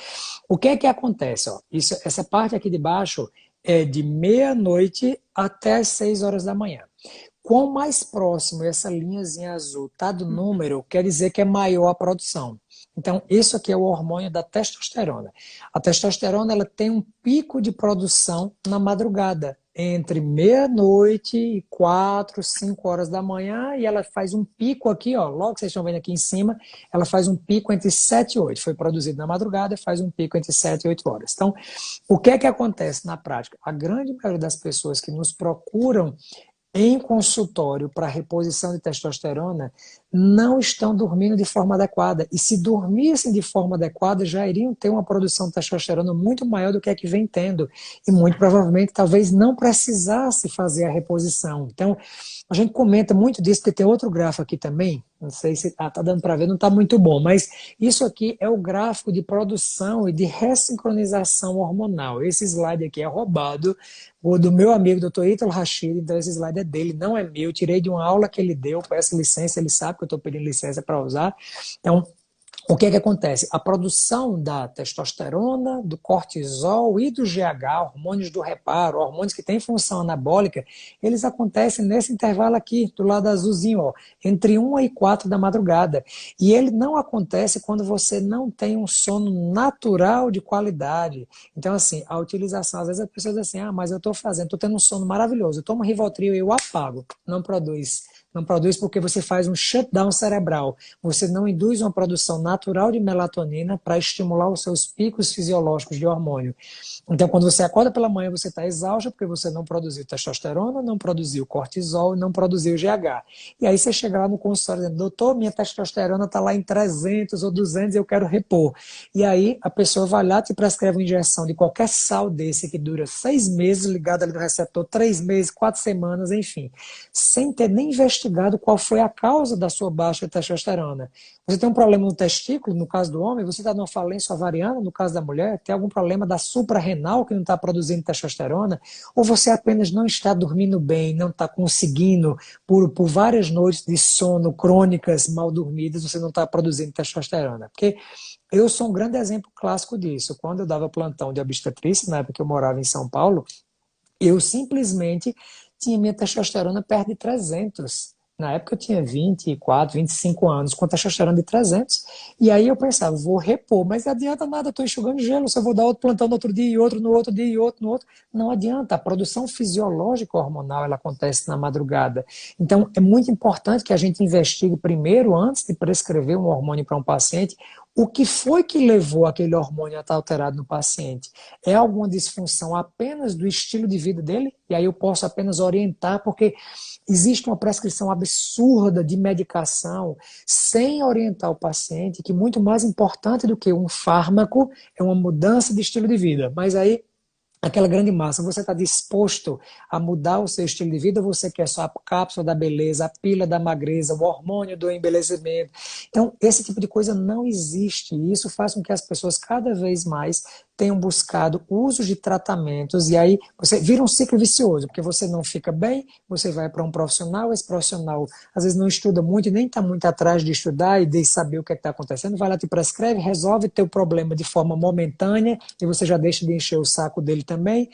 o que é que acontece? Ó? Essa parte aqui de baixo é de meia-noite até as 6 horas da manhã. Quanto mais próximo essa linhazinha azul está do número, quer dizer que é maior a produção. Então, isso aqui é o hormônio da testosterona. A testosterona ela tem um pico de produção na madrugada, entre meia-noite e 4, 5 horas da manhã, e ela faz um pico aqui, ó, logo que vocês estão vendo aqui em cima, ela faz um pico entre 7 e 8. Foi produzido na madrugada, faz um pico entre 7 e 8 horas. Então, o que é que acontece na prática? A grande maioria das pessoas que nos procuram em consultório para reposição de testosterona não estão dormindo de forma adequada. E se dormissem de forma adequada, já iriam ter uma produção de testosterona muito maior do que a que vem tendo. E muito provavelmente, talvez não precisasse fazer a reposição. Então, a gente comenta muito disso, porque tem outro gráfico aqui também, não sei se está dando para ver, não está muito bom, mas isso aqui é o gráfico de produção e de ressincronização hormonal. Esse slide aqui é roubado, o do meu amigo Dr. Ítalo Rachid, então esse slide é dele, não é meu, tirei de uma aula que ele deu, peço licença, ele sabe que eu estou pedindo licença para usar. Então, o que é que acontece? A produção da testosterona, do cortisol e do GH, hormônios do reparo, hormônios que têm função anabólica, eles acontecem nesse intervalo aqui, do lado azulzinho, ó, entre 1 e 4 da madrugada. E ele não acontece quando você não tem um sono natural de qualidade. Então, assim, a utilização, às vezes as pessoas dizem assim, mas eu estou tendo um sono maravilhoso, eu tomo Rivotril e eu apago. Não produz. Não produz porque você faz um shutdown cerebral. Você não induz uma produção natural de melatonina para estimular os seus picos fisiológicos de hormônio. Então, quando você acorda pela manhã, você está exausto porque você não produziu testosterona, não produziu cortisol, não produziu GH. E aí você chega lá no consultório dizendo, doutor, minha testosterona está lá em 300 ou 200 e eu quero repor. E aí a pessoa vai lá, te prescreve uma injeção de qualquer sal desse que dura 6 meses, ligado ali no receptor, 3 meses, 4 semanas, enfim, sem ter nem investigado qual foi a causa da sua baixa testosterona. Você tem um problema no testículo, no caso do homem, você está numa falência ovariana, no caso da mulher, tem algum problema da suprarrenal que não está produzindo testosterona, ou você apenas não está dormindo bem, não está conseguindo, por várias noites de sono crônicas, mal dormidas, você não está produzindo testosterona. Porque eu sou um grande exemplo clássico disso. Quando eu dava plantão de obstetrícia, na época que eu morava em São Paulo, eu simplesmente tinha minha testosterona perto de 300. Na época eu tinha 24, 25 anos, com testosterona de 300. E aí eu pensava, vou repor, mas não adianta nada, eu estou enxugando gelo, se eu vou dar outro plantão no outro dia, e outro no outro dia, e outro no outro. Não adianta, a produção fisiológica hormonal ela acontece na madrugada. Então é muito importante que a gente investigue primeiro, antes de prescrever um hormônio para um paciente, o que foi que levou aquele hormônio a estar alterado no paciente? É alguma disfunção apenas do estilo de vida dele? E aí eu posso apenas orientar, porque existe uma prescrição absurda de medicação sem orientar o paciente, que muito mais importante do que um fármaco é uma mudança de estilo de vida. Mas aí aquela grande massa, você está disposto a mudar o seu estilo de vida, ou você quer só a cápsula da beleza, a pílula da magreza, o hormônio do envelhecimento. Então, esse tipo de coisa não existe, e isso faz com que as pessoas cada vez mais tenham buscado usos de tratamentos, e aí você vira um ciclo vicioso, porque você não fica bem, você vai para um profissional, esse profissional às vezes não estuda muito e nem está muito atrás de estudar e de saber o que está acontecendo, vai lá, te prescreve, resolve teu problema de forma momentânea, e você já deixa de encher o saco dele também,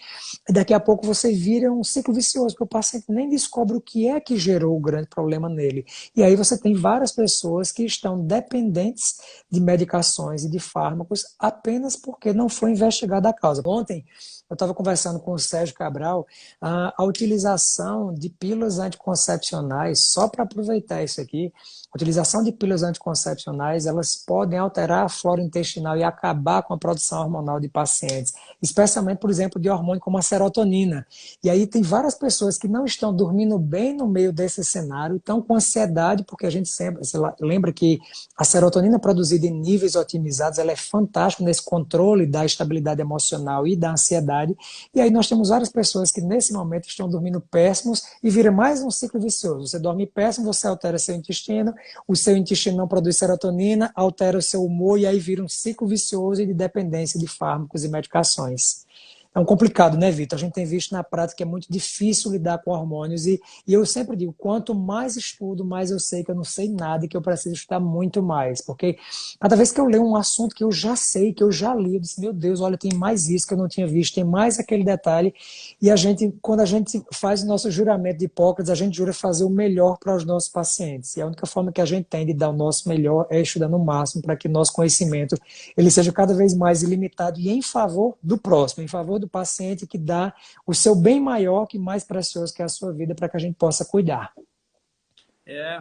e daqui a pouco você vira um ciclo vicioso, porque o paciente nem descobre o que é que gerou o grande problema nele. E aí você tem várias pessoas que estão dependentes de medicações e de fármacos apenas porque não foi investigada a causa. Ontem eu estava conversando com o Sérgio Cabral a utilização de pílulas anticoncepcionais, só para aproveitar isso aqui, A utilização de pílulas anticoncepcionais, elas podem alterar a flora intestinal e acabar com a produção hormonal de pacientes, especialmente, por exemplo, de hormônio como a serotonina. E aí tem várias pessoas que não estão dormindo bem no meio desse cenário, estão com ansiedade, porque a gente sempre lembra que a serotonina produzida em níveis otimizados, ela é fantástica nesse controle da estabilidade emocional e da ansiedade. E aí nós temos várias pessoas que nesse momento estão dormindo péssimos e vira mais um ciclo vicioso. Você dorme péssimo, você altera seu intestino, o seu intestino não produz serotonina, altera o seu humor e aí vira um ciclo vicioso de dependência de fármacos e medicações. É um complicado, né, Vitor? A gente tem visto na prática que é muito difícil lidar com hormônios e eu sempre digo, quanto mais estudo, mais eu sei que eu não sei nada e que eu preciso estudar muito mais. Porque cada vez que eu leio um assunto que eu já sei, que eu já li, eu disse, meu Deus, olha, tem mais isso que eu não tinha visto, tem mais aquele detalhe. E a gente, quando a gente faz o nosso juramento de Hipócrates, a gente jura fazer o melhor para os nossos pacientes. E a única forma que a gente tem de dar o nosso melhor é estudando o máximo para que nosso conhecimento ele seja cada vez mais ilimitado e em favor do próximo, em favor do paciente que dá o seu bem maior, que mais precioso que é a sua vida, para que a gente possa cuidar.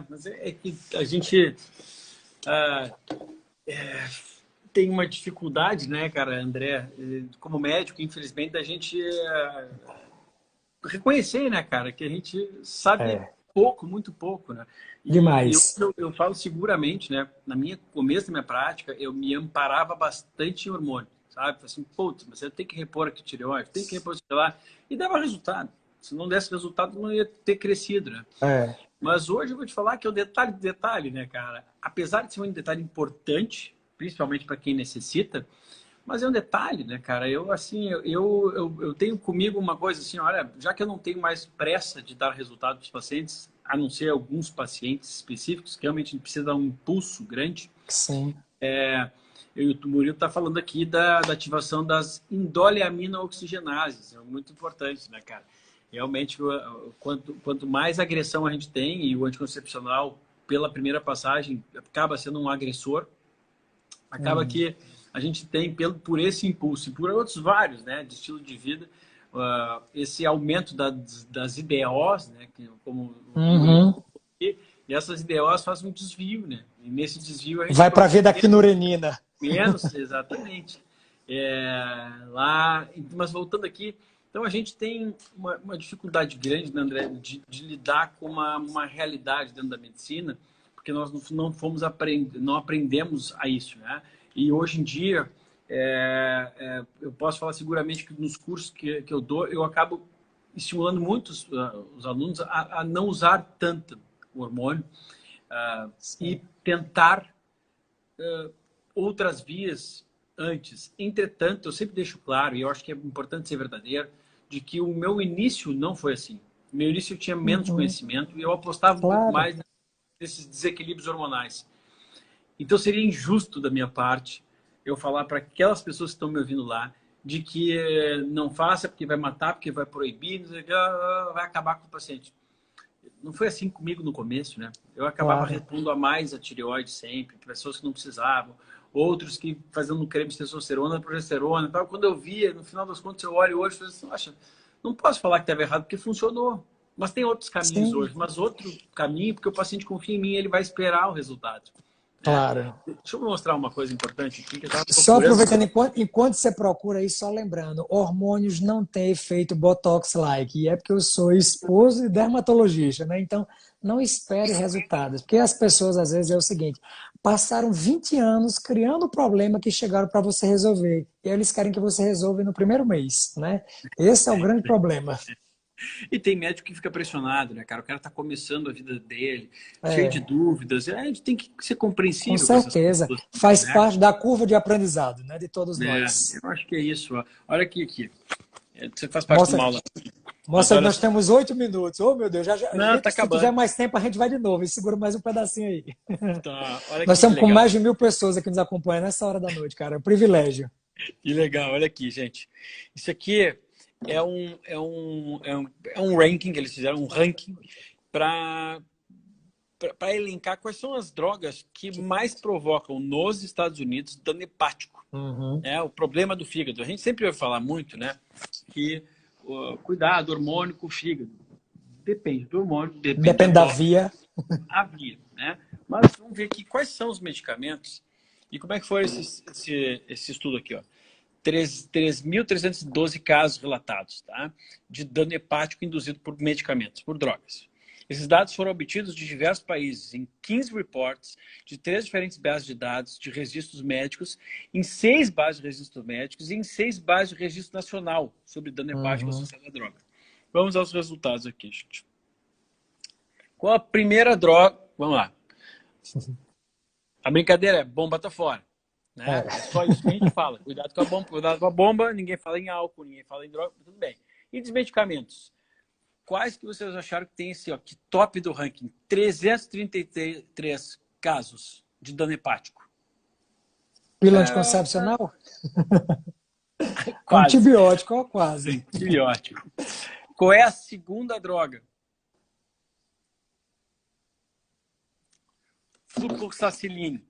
Mas é que a gente tem uma dificuldade, né, cara, André, como médico, infelizmente, da gente reconhecer, né, cara, que a gente sabe pouco, muito pouco, né? E Demais. eu falo seguramente, né, começo da minha prática, eu me amparava bastante em hormônio, sabe? Assim, putz, mas eu tenho que repor aqui tireoide, tem que repor isso lá, e dava resultado. Se não desse resultado, não ia ter crescido, né? Mas hoje eu vou te falar que é o detalhe do detalhe, né, cara? Apesar de ser um detalhe importante, principalmente para quem necessita, mas é um detalhe, né, cara? Eu tenho comigo uma coisa assim, olha, já que eu não tenho mais pressa de dar resultado para os pacientes, a não ser alguns pacientes específicos, que realmente a gente precisa dar um impulso grande. Sim. O Murilo está falando aqui da ativação das indoleamina-oxigenases. É muito importante, né, cara? Realmente, quanto mais agressão a gente tem, e o anticoncepcional, pela primeira passagem, acaba sendo um agressor, acaba que a gente tem, por esse impulso e por outros vários, né, de estilo de vida, esse aumento das IDOs, né, como e essas IDOs fazem um desvio, né? E nesse desvio a gente vai para a via da quinurenina. Menos, exatamente. Mas voltando aqui, então a gente tem uma dificuldade grande, né, André, de lidar com uma realidade dentro da medicina, porque nós não não aprendemos a isso, né? E hoje em dia, eu posso falar seguramente que nos cursos que eu dou, eu acabo estimulando muito os alunos a não usar tanto o hormônio e tentar outras vias antes. Entretanto, eu sempre deixo claro, e eu acho que é importante ser verdadeiro, de que o meu início não foi assim. No meu início eu tinha menos conhecimento e eu apostava um pouco mais nesses desequilíbrios hormonais. Então seria injusto da minha parte eu falar para aquelas pessoas que estão me ouvindo lá de que não faça porque vai matar, porque vai proibir, vai acabar com o paciente. Não foi assim comigo no começo, né? Eu acabava repondo a mais a tireoide sempre, pessoas que não precisavam, outros que fazendo creme de testosterona, progesterona e tal. Quando eu via, no final das contas, eu olho hoje e falo assim, acha, não posso falar que estava errado porque funcionou. Mas tem outros caminhos hoje, mas outro caminho, porque o paciente confia em mim, ele vai esperar o resultado. Claro. Deixa eu mostrar uma coisa importante aqui. Só aproveitando, enquanto você procura aí, só lembrando, hormônios não têm efeito Botox-like, e é porque eu sou esposo e dermatologista, né? Então, não espere resultados, porque as pessoas, às vezes, é o seguinte, passaram 20 anos criando o problema que chegaram para você resolver, e aí eles querem que você resolva no primeiro mês, né? Esse é o grande problema. E tem médico que fica pressionado, né, cara? O cara tá começando a vida dele, cheio de dúvidas. A gente tem que ser Com compreensível com essas certeza. pessoas, Faz né? parte da curva de aprendizado, né, de todos nós. Eu acho que é isso. Ó. Olha aqui. Você faz parte de uma aula. Mostra que nós temos 8 minutos. Oh, meu Deus, Não, tá se acabando. tiver mais tempo, a gente vai de novo. E segura mais um pedacinho aí. Tá, olha Nós aqui, estamos que com legal. mais de 1.000 pessoas aqui nos acompanhando nessa hora da noite, cara. É um privilégio. Que legal, olha aqui, gente. Isso aqui é um ranking que eles fizeram, um ranking para elencar quais são as drogas que mais provocam nos Estados Unidos dano hepático. O problema do fígado. A gente sempre ouve falar muito, né? Que cuidado, hormônio com o fígado. Depende do hormônio, depende da via. A via, né? Mas vamos ver aqui quais são os medicamentos e como é que foi esse estudo aqui, ó. 3.312 casos relatados, tá? De dano hepático induzido por medicamentos, por drogas. Esses dados foram obtidos de diversos países, em 15 reports, de 3 diferentes bases de dados de registros médicos, em 6 bases de registros médicos e em 6 bases de registro nacional sobre dano hepático associado à droga. Vamos aos resultados aqui, gente. Qual a primeira droga? Vamos lá. A brincadeira é bomba tá fora. Né? É só isso que a gente fala. Cuidado com a bomba, ninguém fala em álcool, ninguém fala em droga, tudo bem. E dos medicamentos? Quais que vocês acharam que tem esse, ó, que top do ranking? 333 casos de dano hepático. Pílula anticoncepcional? Quase. Antibiótico, ó, quase. Antibiótico. Qual é a segunda droga? Fluoxacilina.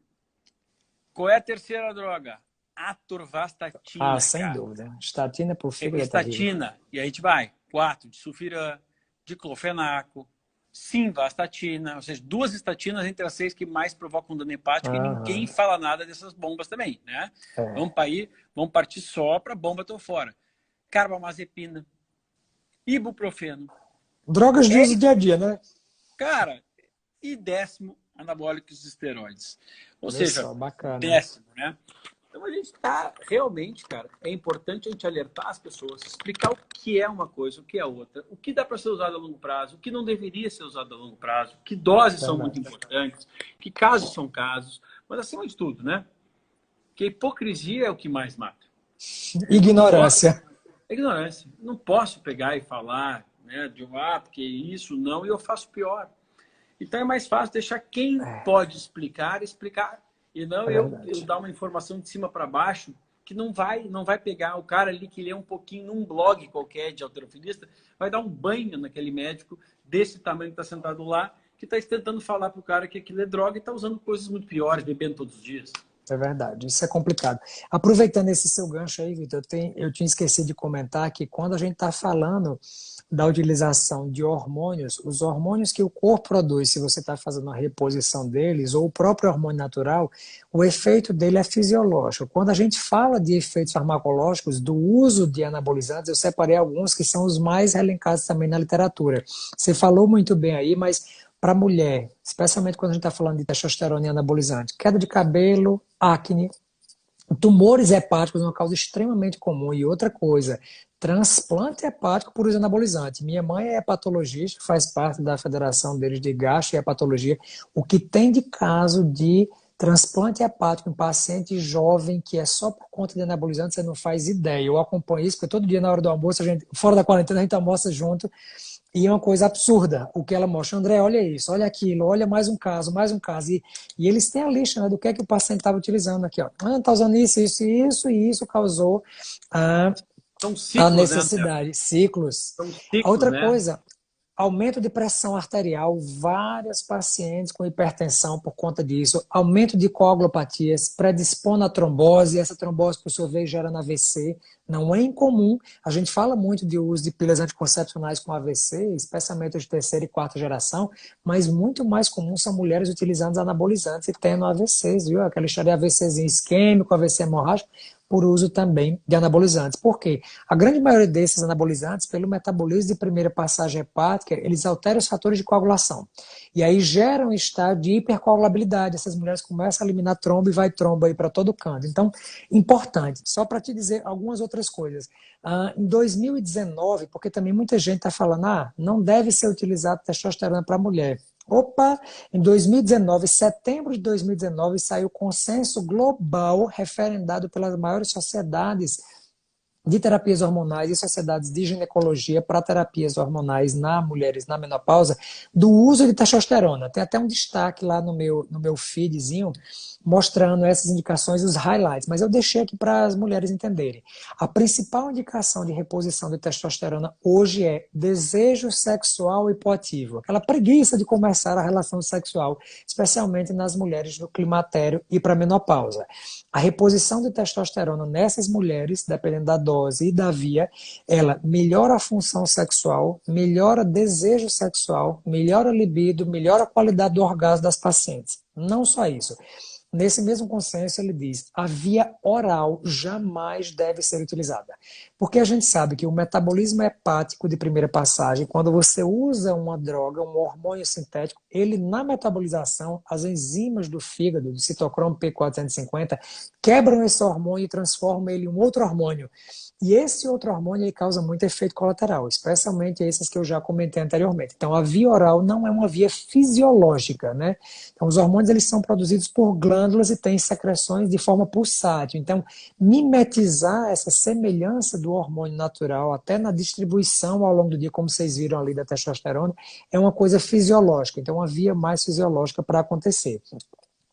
Qual é a terceira droga? Atorvastatina. Sem dúvida. Estatina por fígado. Estatina. E aí a gente vai. 4 de sulfiram, diclofenaco, simvastatina, ou seja, 2 estatinas entre as 6 que mais provocam dano hepático e ninguém fala nada dessas bombas também, né? Vamos partir só para bomba tô fora. Carbamazepina, ibuprofeno. Drogas de uso dia a dia, né? Cara, e 10º, anabólicos esteroides. Ou seja, só, bacana. 10º, né? Então a gente está realmente, cara, é importante a gente alertar as pessoas, explicar o que é uma coisa, o que é outra, o que dá para ser usado a longo prazo, o que não deveria ser usado a longo prazo, que doses são muito importantes, que casos são casos, mas acima de tudo, né? Que a hipocrisia é o que mais mata. Ignorância. Ignorância. Não posso pegar e falar, né, de porque isso não, e eu faço pior. Então é mais fácil deixar quem pode explicar. E não eu dar uma informação de cima para baixo que não vai pegar o cara ali que lê um pouquinho num blog qualquer de halterofilista, vai dar um banho naquele médico desse tamanho que está sentado lá, que está tentando falar para o cara que aquilo é droga e está usando coisas muito piores, bebendo todos os dias. É verdade, isso é complicado. Aproveitando esse seu gancho aí, Vitor, eu tinha esquecido de comentar que quando a gente está falando da utilização de hormônios, os hormônios que o corpo produz, se você está fazendo a reposição deles, ou o próprio hormônio natural, o efeito dele é fisiológico. Quando a gente fala de efeitos farmacológicos, do uso de anabolizantes, eu separei alguns que são os mais elencados também na literatura. Você falou muito bem aí, mas para a mulher, especialmente quando a gente está falando de testosterona e anabolizante, queda de cabelo, acne, tumores hepáticos é uma causa extremamente comum. E outra coisa, transplante hepático por uso anabolizante. Minha mãe é hepatologista, faz parte da federação deles de gastro e hepatologia. O que tem de caso de transplante hepático em paciente jovem que é só por conta de anabolizante, você não faz ideia. Eu acompanho isso, porque todo dia na hora do almoço, fora da quarentena, a gente almoça junto. E é uma coisa absurda o que ela mostra. André, olha isso, olha aquilo, olha mais um caso, mais um caso. E eles têm a lista, né, do que é que o paciente estava utilizando aqui. Está usando isso, isso e isso, e isso causou a necessidade. Né? Ciclos. São ciclos. Outra né? coisa, aumento de pressão arterial, várias pacientes com hipertensão por conta disso, aumento de coagulopatias, predispondo a trombose, essa trombose, por sua vez, gera AVC. Não é incomum, a gente fala muito de uso de pílulas anticoncepcionais com AVC, especialmente de terceira e quarta geração, mas muito mais comum são mulheres utilizando anabolizantes e tendo AVCs, viu? Aquela história de AVCzinho isquêmico, AVC hemorrágico, por uso também de anabolizantes. Por quê? A grande maioria desses anabolizantes, pelo metabolismo de primeira passagem hepática, eles alteram os fatores de coagulação. E aí geram um estado de hipercoagulabilidade. Essas mulheres começam a eliminar trombo e vai trombo aí para todo canto. Então, importante. Só para te dizer algumas outras coisas. Em 2019, porque também muita gente está falando, não deve ser utilizado testosterona para mulher. Opa, em 2019, setembro de 2019, saiu o consenso global referendado pelas maiores sociedades de terapias hormonais e sociedades de ginecologia para terapias hormonais na mulheres na menopausa, do uso de testosterona. Tem até um destaque lá no meu feedzinho, mostrando essas indicações e os highlights, mas eu deixei aqui para as mulheres entenderem. A principal indicação de reposição de testosterona hoje é desejo sexual hipoativo, aquela preguiça de começar a relação sexual, especialmente nas mulheres no climatério e para a menopausa. A reposição de testosterona nessas mulheres, dependendo da dose e da via, ela melhora a função sexual, melhora desejo sexual, melhora a libido, melhora a qualidade do orgasmo das pacientes. Não só isso. Nesse mesmo consenso, ele diz: a via oral jamais deve ser utilizada. Porque a gente sabe que o metabolismo hepático de primeira passagem, quando você usa uma droga, um hormônio sintético, ele na metabolização, as enzimas do fígado, do citocromo P450, quebram esse hormônio e transformam ele em um outro hormônio. E esse outro hormônio ele causa muito efeito colateral, especialmente esses que eu já comentei anteriormente. Então, a via oral não é uma via fisiológica, né? Então, os hormônios eles são produzidos por glândulas e têm secreções de forma pulsátil. Então, mimetizar essa semelhança do hormônio natural, até na distribuição ao longo do dia, como vocês viram ali da testosterona, é uma coisa fisiológica. Então, uma via mais fisiológica para acontecer.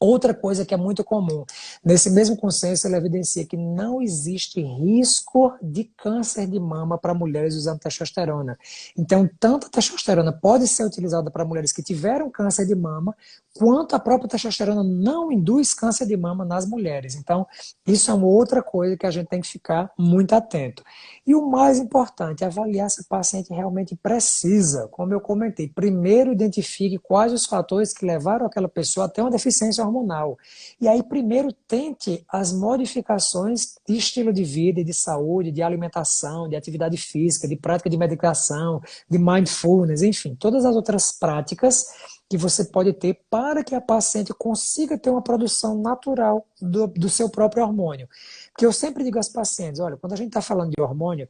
Outra coisa que é muito comum, nesse mesmo consenso, ele evidencia que não existe risco de câncer de mama para mulheres usando testosterona. Então, tanto a testosterona pode ser utilizada para mulheres que tiveram câncer de mama, quanto a própria testosterona não induz câncer de mama nas mulheres. Então, isso é uma outra coisa que a gente tem que ficar muito atento. E o mais importante, avaliar se o paciente realmente precisa. Como eu comentei, primeiro identifique quais os fatores que levaram aquela pessoa a ter uma deficiência hormonal. E aí, primeiro, tente as modificações de estilo de vida, de saúde, de alimentação, de atividade física, de prática de medicação, de mindfulness, enfim, todas as outras práticas que você pode ter para que a paciente consiga ter uma produção natural do seu próprio hormônio. Porque eu sempre digo às pacientes, olha, quando a gente está falando de hormônio,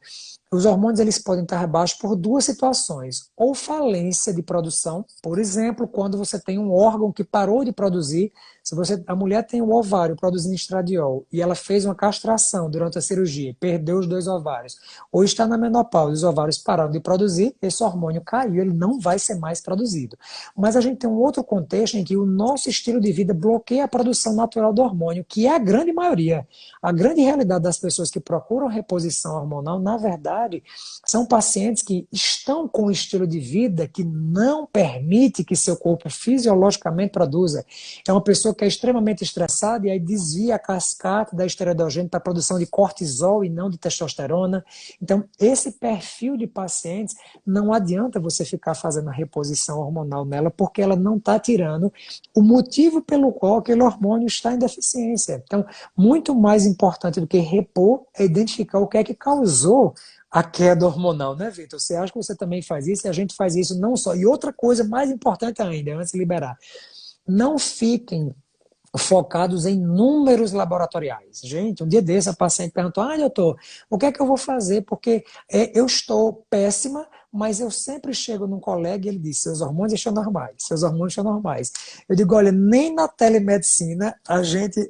os hormônios eles podem estar baixos por duas situações. Ou falência de produção, por exemplo, quando você tem um órgão que parou de produzir, se a mulher tem um ovário produzindo estradiol e ela fez uma castração durante a cirurgia, perdeu os 2 ovários, ou está na menopausa, os ovários pararam de produzir, esse hormônio caiu, ele não vai ser mais produzido. Mas a gente tem um outro contexto em que o nosso estilo de vida bloqueia a produção natural do hormônio, que é a grande maioria. A grande realidade das pessoas que procuram reposição hormonal, na verdade, são pacientes que estão com um estilo de vida que não permite que seu corpo fisiologicamente produza. É uma pessoa que é extremamente estressada e aí desvia a cascata da esteroidogênese para a produção de cortisol e não de testosterona. Então, esse perfil de pacientes, não adianta você ficar fazendo a reposição hormonal nela, porque ela não está tirando o motivo pelo qual aquele hormônio está em deficiência. Então, muito mais importante do que repor é identificar o que é que causou a queda hormonal, né, Vitor? Você acha que você também faz isso? E a gente faz isso não só. E outra coisa mais importante ainda, antes de liberar, não fiquem focados em números laboratoriais. Gente, um dia desse a paciente perguntou, doutor, o que é que eu vou fazer? Porque eu estou péssima, mas eu sempre chego num colega e ele diz, seus hormônios estão normais, seus hormônios estão normais. Eu digo, olha, nem na telemedicina,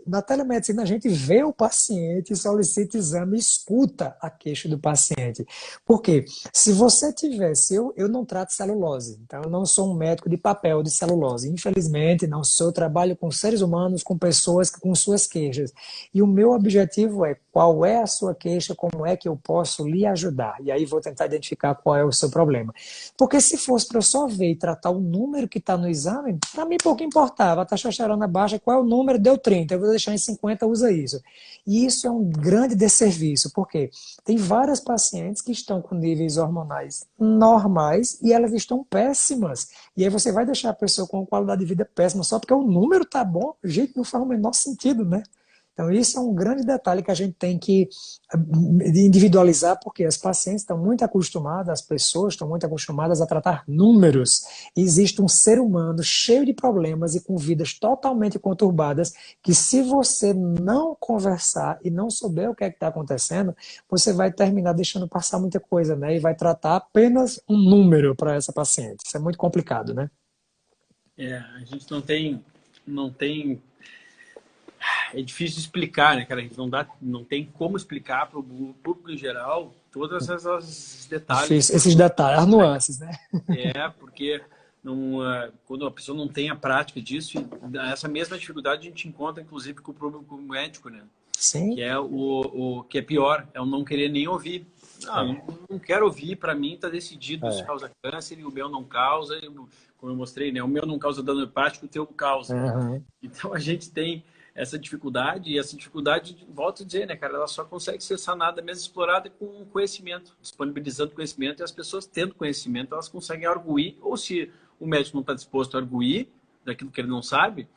na telemedicina a gente vê o paciente, solicita exame e escuta a queixa do paciente. Por quê? Se você tivesse, eu não trato celulose, então eu não sou um médico de papel de celulose, infelizmente não sou, eu trabalho com seres humanos, com pessoas com suas queixas. E o meu objetivo é, qual é a sua queixa, como é que eu posso lhe ajudar? E aí vou tentar identificar qual é o seu problema. Porque se fosse para eu só ver e tratar o número que está no exame, para mim pouco importava. A testosterona baixa, qual é o número? Deu 30, eu vou deixar em 50, usa isso. E isso é um grande desserviço, porque tem várias pacientes que estão com níveis hormonais normais e elas estão péssimas. E aí você vai deixar a pessoa com qualidade de vida péssima só porque o número está bom, o jeito não faz o menor sentido, né? Então, isso é um grande detalhe que a gente tem que individualizar, porque as pacientes estão muito acostumadas, as pessoas estão muito acostumadas a tratar números. E existe um ser humano cheio de problemas e com vidas totalmente conturbadas, que se você não conversar e não souber o que é que está acontecendo, você vai terminar deixando passar muita coisa, né? E vai tratar apenas um número para essa paciente. Isso é muito complicado, né? A gente não tem. É difícil de explicar, né, cara? A gente não tem como explicar para o público em geral todos esses detalhes. Difícil, esses detalhes, as nuances, né? Porque quando a pessoa não tem a prática disso, essa mesma dificuldade a gente encontra, inclusive, com o público médico, né? Sim. Que é o que é pior, é o não querer nem ouvir. Não quero ouvir, para mim está decidido se causa câncer e o meu não causa, como eu mostrei, né? O meu não causa dano hepático, o teu causa. Uhum. Então a gente tem essa dificuldade, e essa dificuldade, volto a dizer, né, cara, ela só consegue ser sanada mesmo explorada com conhecimento, disponibilizando conhecimento, e as pessoas tendo conhecimento, elas conseguem arguir, ou se o médico não está disposto a arguir daquilo que ele não sabe,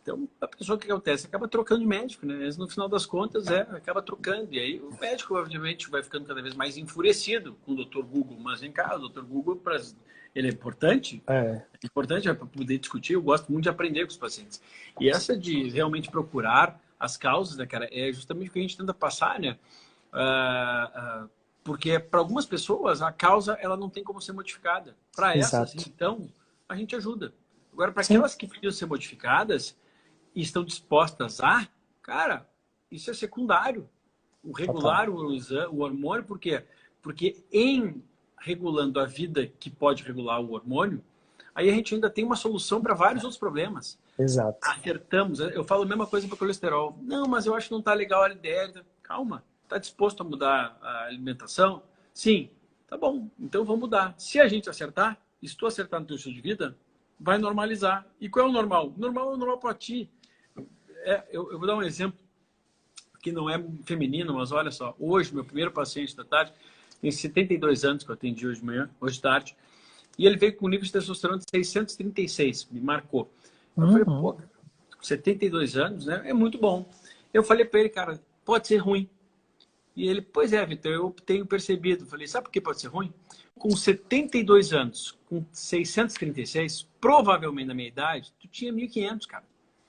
Então, a pessoa, o que acontece? Acaba trocando de médico, né? Mas, no final das contas, acaba trocando. E aí o médico, obviamente, vai ficando cada vez mais enfurecido com o Dr. Google. Mas, vem cá, o Dr. Google, ele é importante. É, É importante para poder discutir. Eu gosto muito de aprender com os pacientes. E essa de realmente procurar as causas, né, cara, é justamente o que a gente tenta passar, né? Porque para algumas pessoas a causa ela não tem como ser modificada. Para essas, exato. então, a gente ajuda. Agora, para Sim, aquelas que precisam ser modificadas e estão dispostas a, cara, isso é secundário. O total. regular o hormônio, por quê? Porque em regulando a vida que pode regular o hormônio, aí a gente ainda tem uma solução para vários outros problemas. Exato. Acertamos. Eu falo a mesma coisa para o colesterol. Não, mas eu acho que não está legal a LDL. Calma. Está disposto a mudar a alimentação? Sim. Tá bom. Então vamos mudar. Se a gente acertar, e se tu acertar no teu estilo de vida, vai normalizar. E qual é o normal? O normal é o normal para ti. Eu vou dar um exemplo que não é feminino, mas olha só. Hoje, meu primeiro paciente da tarde, tem 72 anos que eu atendi hoje de manhã, hoje de tarde, e ele veio com um nível de testosterona de 636, me marcou. Eu falei, Uhum. pô, 72 anos, né? É muito bom. Eu falei para ele, cara, pode ser ruim. E ele, pois é, Vitor, eu tenho percebido. Eu falei, sabe por que pode ser ruim? Com 72 anos, com 636, provavelmente na minha idade, tu tinha 1.500, cara.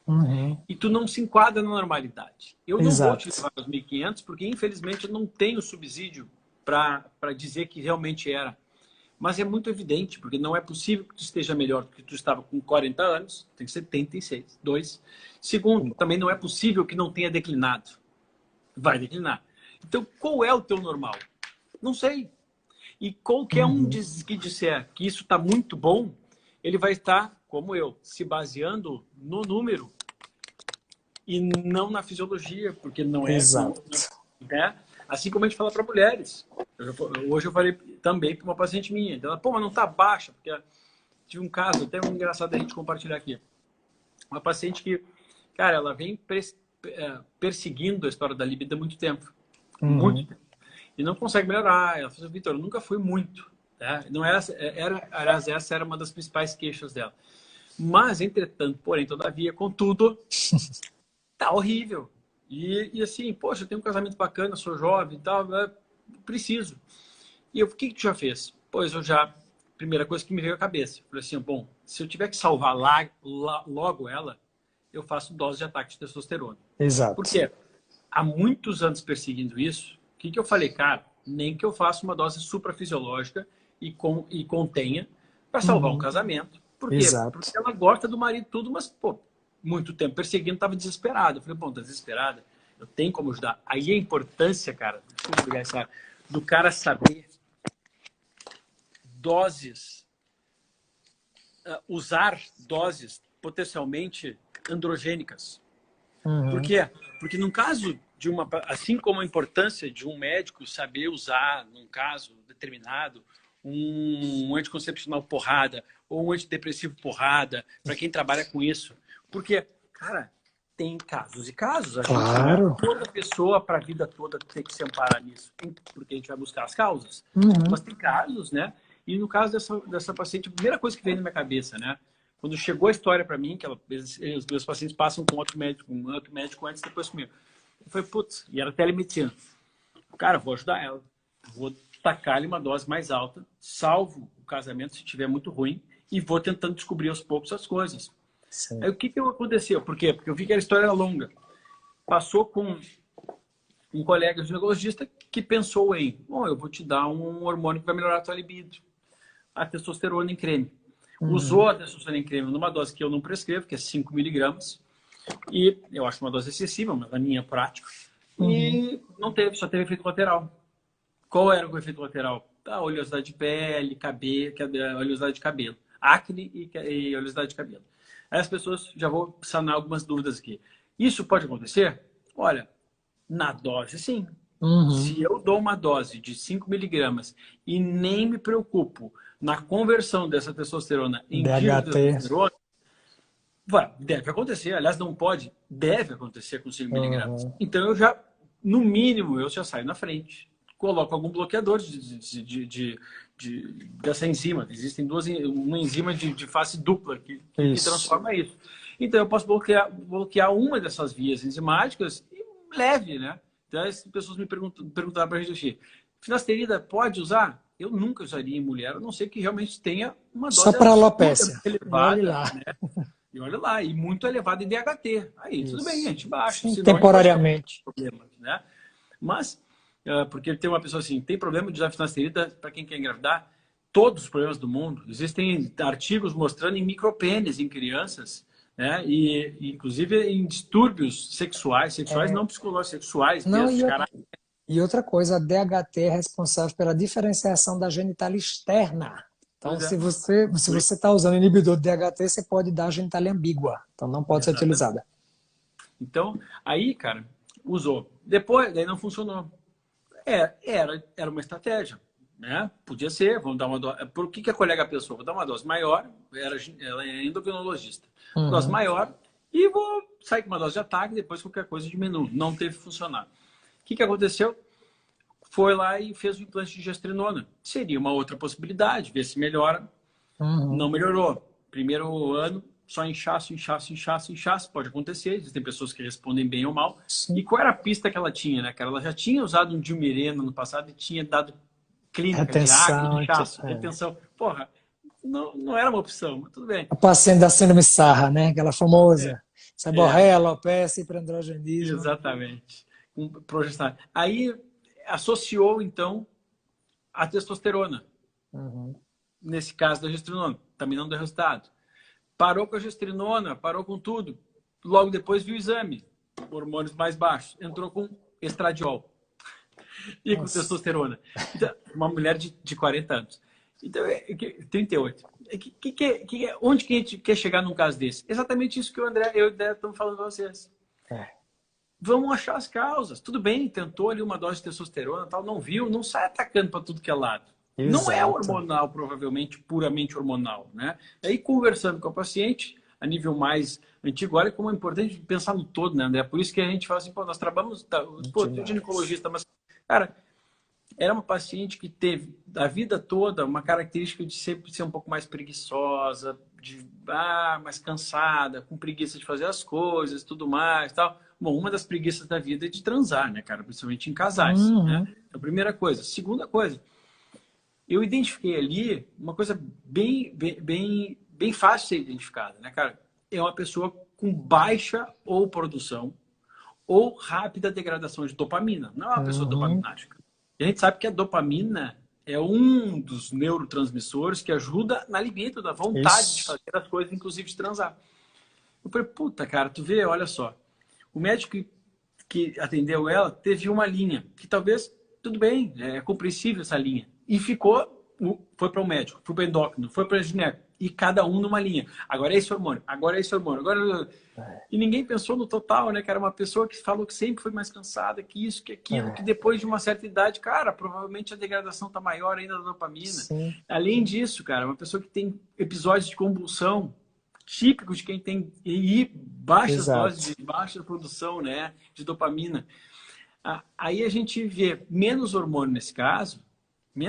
Uhum. E tu não se enquadra na normalidade. Eu não vou te Exato. levar aos 1.500, porque infelizmente eu não tenho subsídio para dizer que realmente era. Mas é muito evidente, porque não é possível que tu esteja melhor do que tu estava com 40 anos, tem 76, 2. Segundo, também não é possível que não tenha declinado. Vai declinar. Então, qual é o teu normal? Não sei. E qualquer um Uhum. que disser que isso está muito bom, ele vai estar, como eu, se baseando no número e não na fisiologia, porque não é, Exato. né? Assim como a gente fala para mulheres. Hoje eu falei também para uma paciente minha. Ela, pô, mas não tá baixa, porque tive um caso, até um engraçado da gente compartilhar aqui. Uma paciente que, cara, ela vem perseguindo a história da libido há muito tempo. Muito Uhum. tempo. E não consegue melhorar. Ela falou, Vitor, eu nunca fui muito. Tá? Não aliás, essa era uma das principais queixas dela. Mas, entretanto, porém, todavia, contudo, tá horrível. E assim, poxa, eu tenho um casamento bacana, sou jovem e tal, preciso. E eu, o que tu já fez? Pois eu já, primeira coisa que me veio à cabeça, falei assim, bom, se eu tiver que salvar logo ela, eu faço dose de ataque de testosterona. Por Exato. quê? Há muitos anos perseguindo isso, o que eu falei? Cara, nem que eu faça uma dose suprafisiológica e contenha para salvar um Uhum. casamento. Por quê? Porque Exato. ela gosta do marido tudo, mas, pô, muito tempo perseguindo, estava desesperada. Eu falei, bom, tá desesperada, eu tenho como ajudar. Aí a importância, cara, desculpa ligar essa, do cara saber doses, usar doses potencialmente androgênicas. Por Uhum. quê? Porque no caso de uma, assim como a importância de um médico saber usar, num caso determinado, um anticoncepcional porrada ou um antidepressivo porrada, para quem trabalha com isso. Porque, cara, tem casos e casos. A gente não é Claro. toda pessoa para a vida toda ter que se amparar nisso, porque a gente vai buscar as causas. Uhum. Mas tem casos, né? E no caso dessa paciente, a primeira coisa que veio na minha cabeça, né? Quando chegou a história para mim, que os meus pacientes passam com outro médico antes, depois comigo. Eu falei, putz, e era telemedicina. Cara, vou ajudar ela. Vou tacar-lhe uma dose mais alta, salvo o casamento se estiver muito ruim, e vou tentando descobrir aos poucos as coisas. Aí Sim. o que aconteceu? Por quê? Porque eu vi que a história era longa. Passou com um colega ginecologista que pensou em, bom, eu vou te dar um hormônio que vai melhorar a tua libido, a testosterona em creme. Usou Uhum. a testosterona em creme numa dose que eu não prescrevo, que é 5 miligramas, e eu acho uma dose excessiva, mas na minha prática, Uhum. e não teve, só teve efeito colateral. Qual era o efeito colateral? A oleosidade de pele, cabelo, a oleosidade de cabelo, acne e oleosidade de cabelo. Aí as pessoas, já vou sanar algumas dúvidas aqui. Isso pode acontecer? Olha, na dose, sim. Uhum. Se eu dou uma dose de 5 miligramas e nem me preocupo na conversão dessa testosterona em DHT. dihidrotestosterona, deve acontecer. Aliás, não pode, deve acontecer com 5 miligramas. Uhum. Então, eu já, no mínimo, eu já saio na frente. Coloco algum bloqueador dessa enzima. Existem uma enzima de fase dupla que Isso. transforma isso. Então, eu posso bloquear uma dessas vias enzimáticas e leve, né? Então, as pessoas me perguntaram para a gente, finasterida pode usar? Eu nunca usaria em mulher, a não ser que realmente tenha uma Só dose para absurda, alopécia. Olhe elevada, lá. né? E olha lá, e muito elevada em DHT. Aí, tudo bem, a Isso. gente baixa. Sim, Senão, a gente pode ter temporariamente. problemas, né? Mas, porque tem uma pessoa assim, tem problema de usar finasterida para quem quer engravidar? Todos os problemas do mundo. Existem artigos mostrando em micropênis em crianças, né? E inclusive em distúrbios sexuais não psicológicos, sexuais Não, mesmo, de caráter. e outra coisa, a DHT é responsável pela diferenciação da genitália externa. Então, Pois é. se você está usando inibidor de DHT, você pode dar genitália ambígua. Então, não pode ser Exatamente. utilizada. Então, aí, cara, usou. Depois, daí não funcionou. Era uma estratégia, né? Podia ser, vamos dar uma dose. Por que a colega pensou? Vou dar uma dose maior, ela é endocrinologista. Dose maior e vou sair com uma dose de ataque, depois qualquer coisa diminui. Não teve funcionado. O que aconteceu? Foi lá e fez o implante de gestrinona. Seria uma outra possibilidade, ver se melhora. Não melhorou. Primeiro ano, só inchaço, pode acontecer. Existem pessoas que respondem bem ou mal. Sim. E qual era a pista que ela tinha, né, cara? Ela já tinha usado um Dilmirena no passado e tinha dado clínica Retenção, de inchaço, retenção. Porra, não era uma opção, mas tudo bem. A paciente da síndrome Sarra, né? Aquela famosa. Seborreia, alopecia, hiperandrogenismo. Exatamente. Com progesterona. Aí associou, então, a testosterona. Nesse caso da gestrinona. Também não deu resultado. Parou com a gestrinona, parou com tudo. Logo depois viu o exame. Hormônios mais baixos. Entrou com estradiol. E com testosterona. Então, uma mulher de 40 anos. Então, 38. Onde que a gente quer chegar num caso desse? Exatamente isso que o André e eu estamos falando para vocês. Vamos achar as causas. Tudo bem, tentou ali uma dose de testosterona, tal, não viu, não sai atacando para tudo que é lado. Exato. Não é hormonal, provavelmente, puramente hormonal, né? Aí, conversando com a paciente, a nível mais antigo, olha como é importante pensar no todo, né, André? Por isso que a gente fala assim, nós trabalhamos, eu sou ginecologista, mas, cara, era uma paciente que teve, a vida toda, uma característica de sempre ser um pouco mais preguiçosa, mais cansada, com preguiça de fazer as coisas, tudo mais, tal. Bom, uma das preguiças da vida é de transar, né, cara? Principalmente em casais, né? A primeira coisa. Segunda coisa, eu identifiquei ali uma coisa bem fácil de ser identificada, né, cara? É uma pessoa com baixa ou produção ou rápida degradação de dopamina. Não é uma pessoa dopaminática. E a gente sabe que a dopamina é um dos neurotransmissores que ajuda na libido, da vontade de fazer as coisas, inclusive de transar. Eu falei, puta, cara, tu vê, olha só. O médico que atendeu ela teve uma linha, que talvez, tudo bem, é compreensível essa linha. E foi para o médico, foi para o endócrino, foi para o gineco. E cada um numa linha. Agora é esse hormônio, agora é esse hormônio. E ninguém pensou no total, né? Que era uma pessoa que falou que sempre foi mais cansada, que isso, que aquilo, que depois de uma certa idade, cara, provavelmente a degradação tá maior ainda da dopamina. Sim. Além disso, cara, uma pessoa que tem episódios de convulsão típicos de quem tem baixas doses, de baixa produção, né, de dopamina. Aí a gente vê menos hormônio nesse caso. É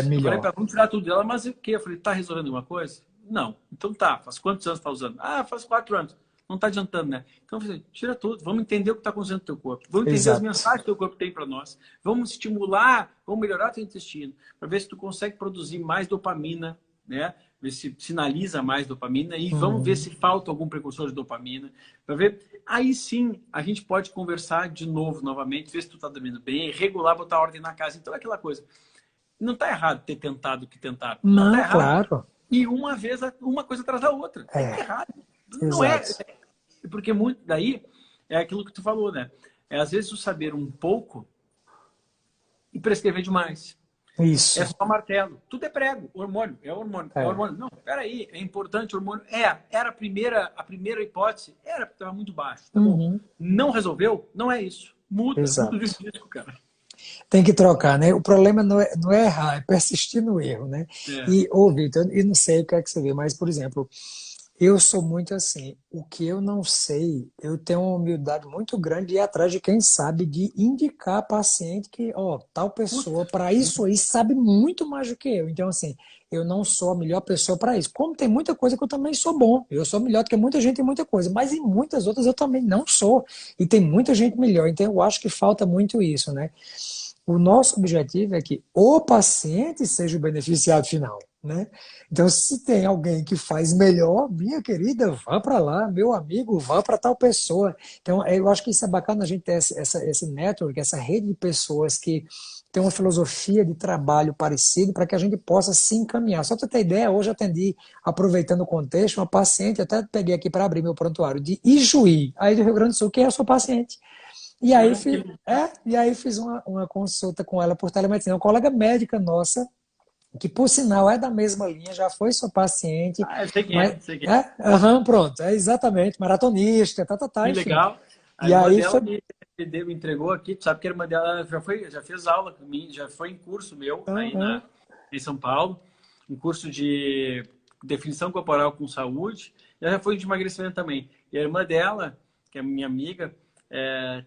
melhor. Eu falei para vamos tirar tudo dela, mas o quê? Eu falei, tá resolvendo alguma coisa? Não. Então tá, faz quantos anos tá usando? Faz 4 anos. Não tá adiantando, né? Então eu falei, tira tudo, vamos entender o que está acontecendo no teu corpo. Vamos entender as mensagens que o teu corpo tem para nós. Vamos estimular, vamos melhorar teu intestino, para ver se tu consegue produzir mais dopamina, né? Ver se sinaliza mais dopamina e vamos ver se falta algum precursor de dopamina, para ver. Aí sim, a gente pode conversar de novo, novamente, ver se tu tá dormindo bem, regular, botar ordem na casa. Então é aquela coisa. Não tá errado ter tentado o que tentar. Não, tá errado. Claro. E uma vez, uma coisa atrás da outra. Tá errado. Não é. Porque muito daí é aquilo que tu falou, né? É às vezes o saber um pouco e prescrever demais. Isso. É só martelo. Tudo é prego. Hormônio. É hormônio. É hormônio. Não, peraí. É importante hormônio. Era a primeira hipótese. Era porque estava muito baixo. Tá bom. Não resolveu? Não é isso. Muda. Muda o disco, cara. Tem que trocar, né? O problema não é errar, é persistir no erro, né? E, Vitor, eu não sei o que é que você vê, mas, por exemplo, Eu sou muito assim. O que eu não sei, eu tenho uma humildade muito grande de ir atrás de quem sabe, de indicar paciente que, ó, tal pessoa, Puta, para isso aí, sabe muito mais do que eu. Então, assim, eu não sou a melhor pessoa para isso. Como tem muita coisa que eu também sou bom. Eu sou melhor do que muita gente em muita coisa, mas em muitas outras eu também não sou. E tem muita gente melhor. Então, eu acho que falta muito isso, né? O nosso objetivo é que o paciente seja o beneficiado final, né? Então, se tem alguém que faz melhor, minha querida, vá para lá, meu amigo, vá para tal pessoa. Então, eu acho que isso é bacana a gente ter esse network, essa rede de pessoas que tem uma filosofia de trabalho parecida para que a gente possa se encaminhar. Só para ter ideia, hoje eu atendi, aproveitando o contexto, uma paciente, até peguei aqui para abrir meu prontuário, de Ijuí, aí do Rio Grande do Sul, que é a sua paciente. ah, que legal. E aí fiz uma consulta com ela por telemedicina. Uma colega médica nossa, que por sinal é da mesma linha, já foi sua paciente, Ah, eu sei quem mas é, sei quem é. pronto, é exatamente, maratonista, Que enfim. legal. A E irmã aí dela foi. me entregou aqui, tu sabe que a irmã dela já fez aula comigo, já foi em curso meu aí Aham. em São Paulo, um curso de definição corporal com saúde, e ela já foi de emagrecimento também. E a irmã dela, que é minha amiga,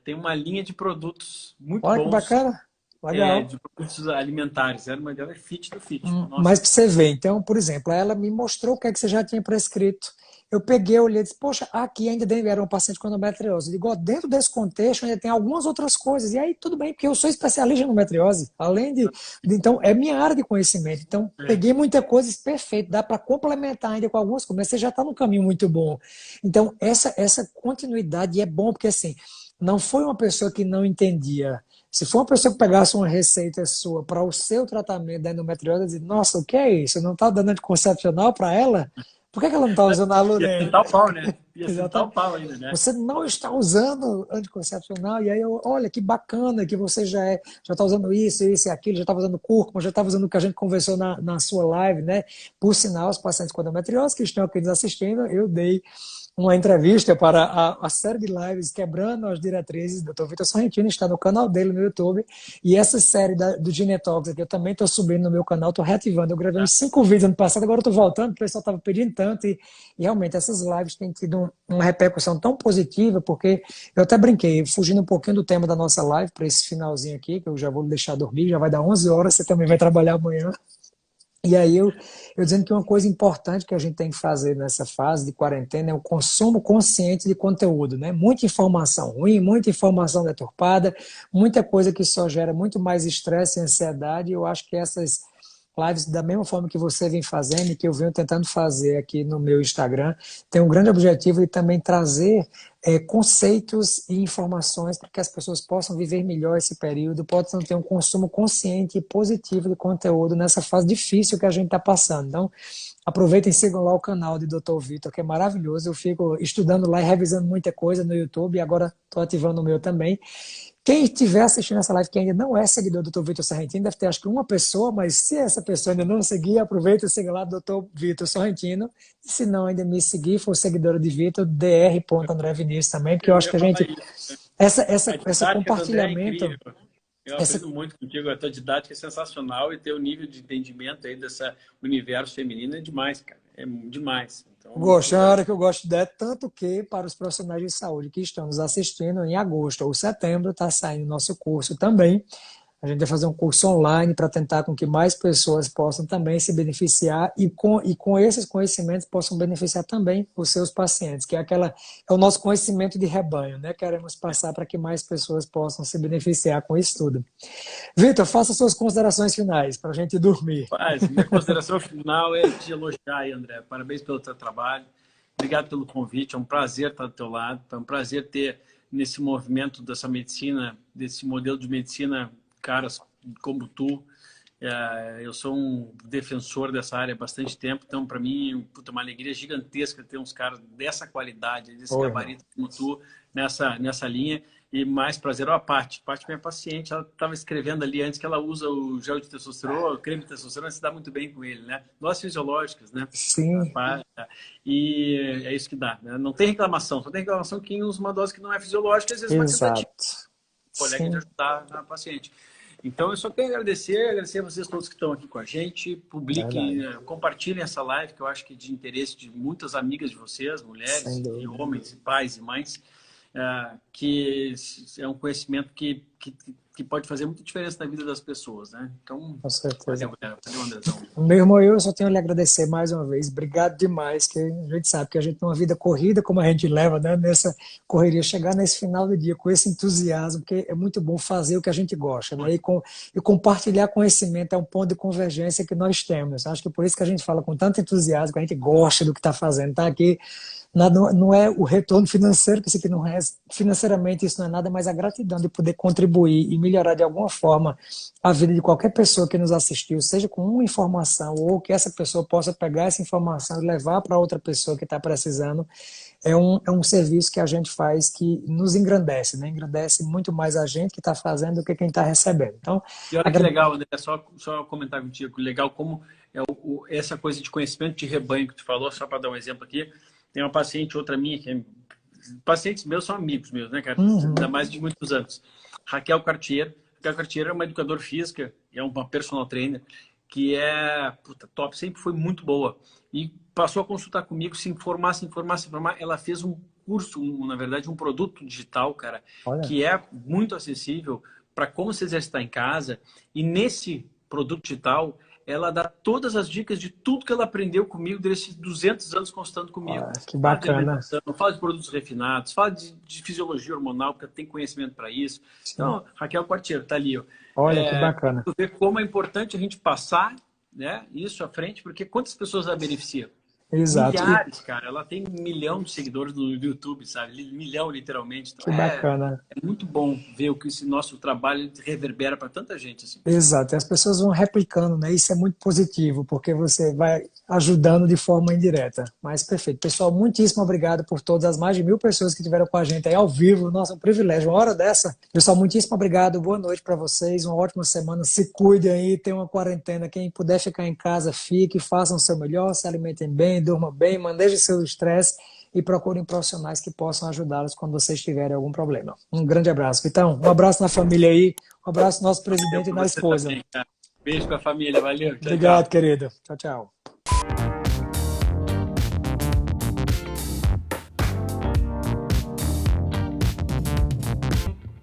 tem uma linha de produtos muito Olha que bons, bacana, legal. de produtos alimentares. A irmã dela é fit do fit. Nossa, Mas para você ver, então, por exemplo, ela me mostrou o que é que você já tinha prescrito. Eu peguei, olhei e disse, poxa, aqui ainda era um paciente com endometriose. Eu digo, ó, dentro desse contexto ainda tem algumas outras coisas. E aí, tudo bem, porque eu sou especialista em endometriose. Além então, é minha área de conhecimento. Então, é, peguei muita coisa, perfeito, dá para complementar ainda com algumas coisas, mas você já está num caminho muito bom. Então, essa continuidade é bom, porque assim, não foi uma pessoa que não entendia. Se for uma pessoa que pegasse uma receita sua para o seu tratamento da endometriose, dizer, nossa, o que é isso? Não está dando anticoncepcional para ela? Por que ela não está usando a ia Lurene? sentar o pau, né? Ia sentar o Exatamente. pau ainda, né? Você não está usando anticoncepcional, e aí eu, olha que bacana que você já está usando isso e aquilo, já estava usando cúrcuma, já estava usando o que a gente conversou na sua live, né? Por sinal, os pacientes com endometriose que estão aqui nos assistindo, eu dei uma entrevista para a série de lives Quebrando as Diretrizes do Dr. Vitor Sorrentino, está no canal dele no YouTube. E essa série do Ginetalks aqui eu também estou subindo no meu canal, estou reativando. Eu gravei uns 5 vídeos ano passado, agora estou voltando, o pessoal estava pedindo tanto. E realmente essas lives têm tido uma repercussão tão positiva, porque eu até brinquei, fugindo um pouquinho do tema da nossa live para esse finalzinho aqui, que eu já vou deixar dormir, já vai dar 11 horas, você também vai trabalhar amanhã. E aí eu dizendo que uma coisa importante que a gente tem que fazer nessa fase de quarentena é o consumo consciente de conteúdo, né? Muita informação ruim, muita informação deturpada, muita coisa que só gera muito mais estresse e ansiedade. Eu acho que essas lives, da mesma forma que você vem fazendo e que eu venho tentando fazer aqui no meu Instagram, tem um grande objetivo de também trazer conceitos e informações para que as pessoas possam viver melhor esse período, possam ter um consumo consciente e positivo de conteúdo nessa fase difícil que a gente está passando. Então, aproveitem e sigam lá o canal de Dr. Vitor, que é maravilhoso. Eu fico estudando lá e revisando muita coisa no YouTube e agora estou ativando o meu também. Quem estiver assistindo essa live que ainda não é seguidor do Dr. Vitor Sorrentino, deve ter acho que uma pessoa, mas se essa pessoa ainda não seguir, aproveita e siga lá do Dr. Vitor Sorrentino. E se não ainda me seguir, for seguidora de Vitor, dr. André Vinícius também, porque eu Eu acho ia que a falar gente, isso. A esse didática do André é compartilhamento, incrível. Eu essa aprendo muito contigo. A tua didática é sensacional e teu nível de entendimento aí desse universo feminino é demais, cara. É demais. Então, gosto, é uma área que eu gosto de tanto que para os profissionais de saúde que estão nos assistindo, em agosto ou setembro está saindo nosso curso também. A gente vai fazer um curso online para tentar com que mais pessoas possam também se beneficiar e com esses conhecimentos possam beneficiar também os seus pacientes, que é o nosso conhecimento de rebanho, né? Queremos passar para que mais pessoas possam se beneficiar com isso tudo. Vitor, faça suas considerações finais para a gente dormir. Paz, minha consideração final é te elogiar aí, André. Parabéns pelo teu trabalho. Obrigado pelo convite. É um prazer estar do teu lado. É um prazer ter nesse movimento dessa medicina, desse modelo de medicina, caras como tu. Eu sou um defensor dessa área há bastante tempo, então para mim puta, uma alegria gigantesca ter uns caras dessa qualidade, desse Oi, irmão. gabarito como tu nessa linha. E mais prazer, ó, a Paty. Paty, minha paciente, ela estava escrevendo ali antes que ela usa o gel de testosterona, o creme de testosterona, se dá muito bem com ele, né? Doses fisiológicas, né? Sim, E é isso que dá, né? Não tem reclamação, só tem reclamação quem usa uma dose que não é fisiológica, às vezes uma tentativa exato. colega de Sim, ajudar a paciente. Então, eu só tenho a agradecer a vocês todos que estão aqui com a gente. Publiquem, compartilhem essa live, que eu acho que é de interesse de muitas amigas de vocês, mulheres, e homens, e pais e mães, que é um conhecimento que pode fazer muita diferença na vida das pessoas, né? Então, com certeza. valeu, Andrezão. Meu irmão, eu só tenho a lhe agradecer mais uma vez. Obrigado demais, que a gente sabe que a gente tem uma vida corrida, como a gente leva, né, nessa correria, chegar nesse final do dia com esse entusiasmo, porque é muito bom fazer o que a gente gosta, né? E compartilhar conhecimento é um ponto de convergência que nós temos. Acho que é por isso que a gente fala com tanto entusiasmo, que a gente gosta do que está fazendo, tá aqui. Não é o retorno financeiro, que isso aqui não é financeiramente, isso não é nada, mas a gratidão de poder contribuir e melhorar de alguma forma a vida de qualquer pessoa que nos assistiu, seja com uma informação ou que essa pessoa possa pegar essa informação e levar para outra pessoa que está precisando, é um serviço que a gente faz que nos engrandece, né? Engrandece muito mais a gente que está fazendo do que quem está recebendo. Então, e olha que legal, André, só comentar contigo, legal como essa coisa de conhecimento de rebanho que tu falou, só para dar um exemplo aqui. Tem uma paciente, outra minha, pacientes meus são amigos meus, né, cara? Há mais de muitos anos. Raquel Cartier. Raquel Cartier é uma educadora física, é uma personal trainer, que é top, sempre foi muito boa. E passou a consultar comigo, se informar. Ela fez um curso, na verdade, um produto digital, cara, que é muito acessível para como se exercitar em casa. E nesse produto digital, ela dá todas as dicas de tudo que ela aprendeu comigo desses 200 anos constando comigo. Que bacana. Fala de produtos refinados, fala de fisiologia hormonal, porque tem conhecimento para isso. Sim. Então, Raquel Quartiero, tá ali. Ó. Olha, que bacana. Tu vê como é importante a gente passar, né, isso à frente, porque quantas pessoas ela beneficia? Exato. Milhares, cara. Ela tem 1 milhão de seguidores no YouTube, sabe? 1 milhão, literalmente. Então, que bacana. É muito bom ver o que esse nosso trabalho reverbera para tanta gente. Assim. Exato. E as pessoas vão replicando, né? Isso é muito positivo, porque você vai ajudando de forma indireta. Mas perfeito. Pessoal, muitíssimo obrigado por todas as mais de 1.000 pessoas que estiveram com a gente aí ao vivo. Nossa, um privilégio. Uma hora dessa. Pessoal, muitíssimo obrigado. Boa noite para vocês. Uma ótima semana. Se cuidem aí. Tem uma quarentena. Quem puder ficar em casa, fique. Façam o seu melhor. Se alimentem bem. Durmam bem. Manejem seu estresse. E procurem profissionais que possam ajudá-los quando vocês tiverem algum problema. Um grande abraço. Vitão, um abraço na família aí. Um abraço ao nosso presidente e na esposa. Também, beijo para a família. Valeu. Obrigado, querido. Tchau, tchau.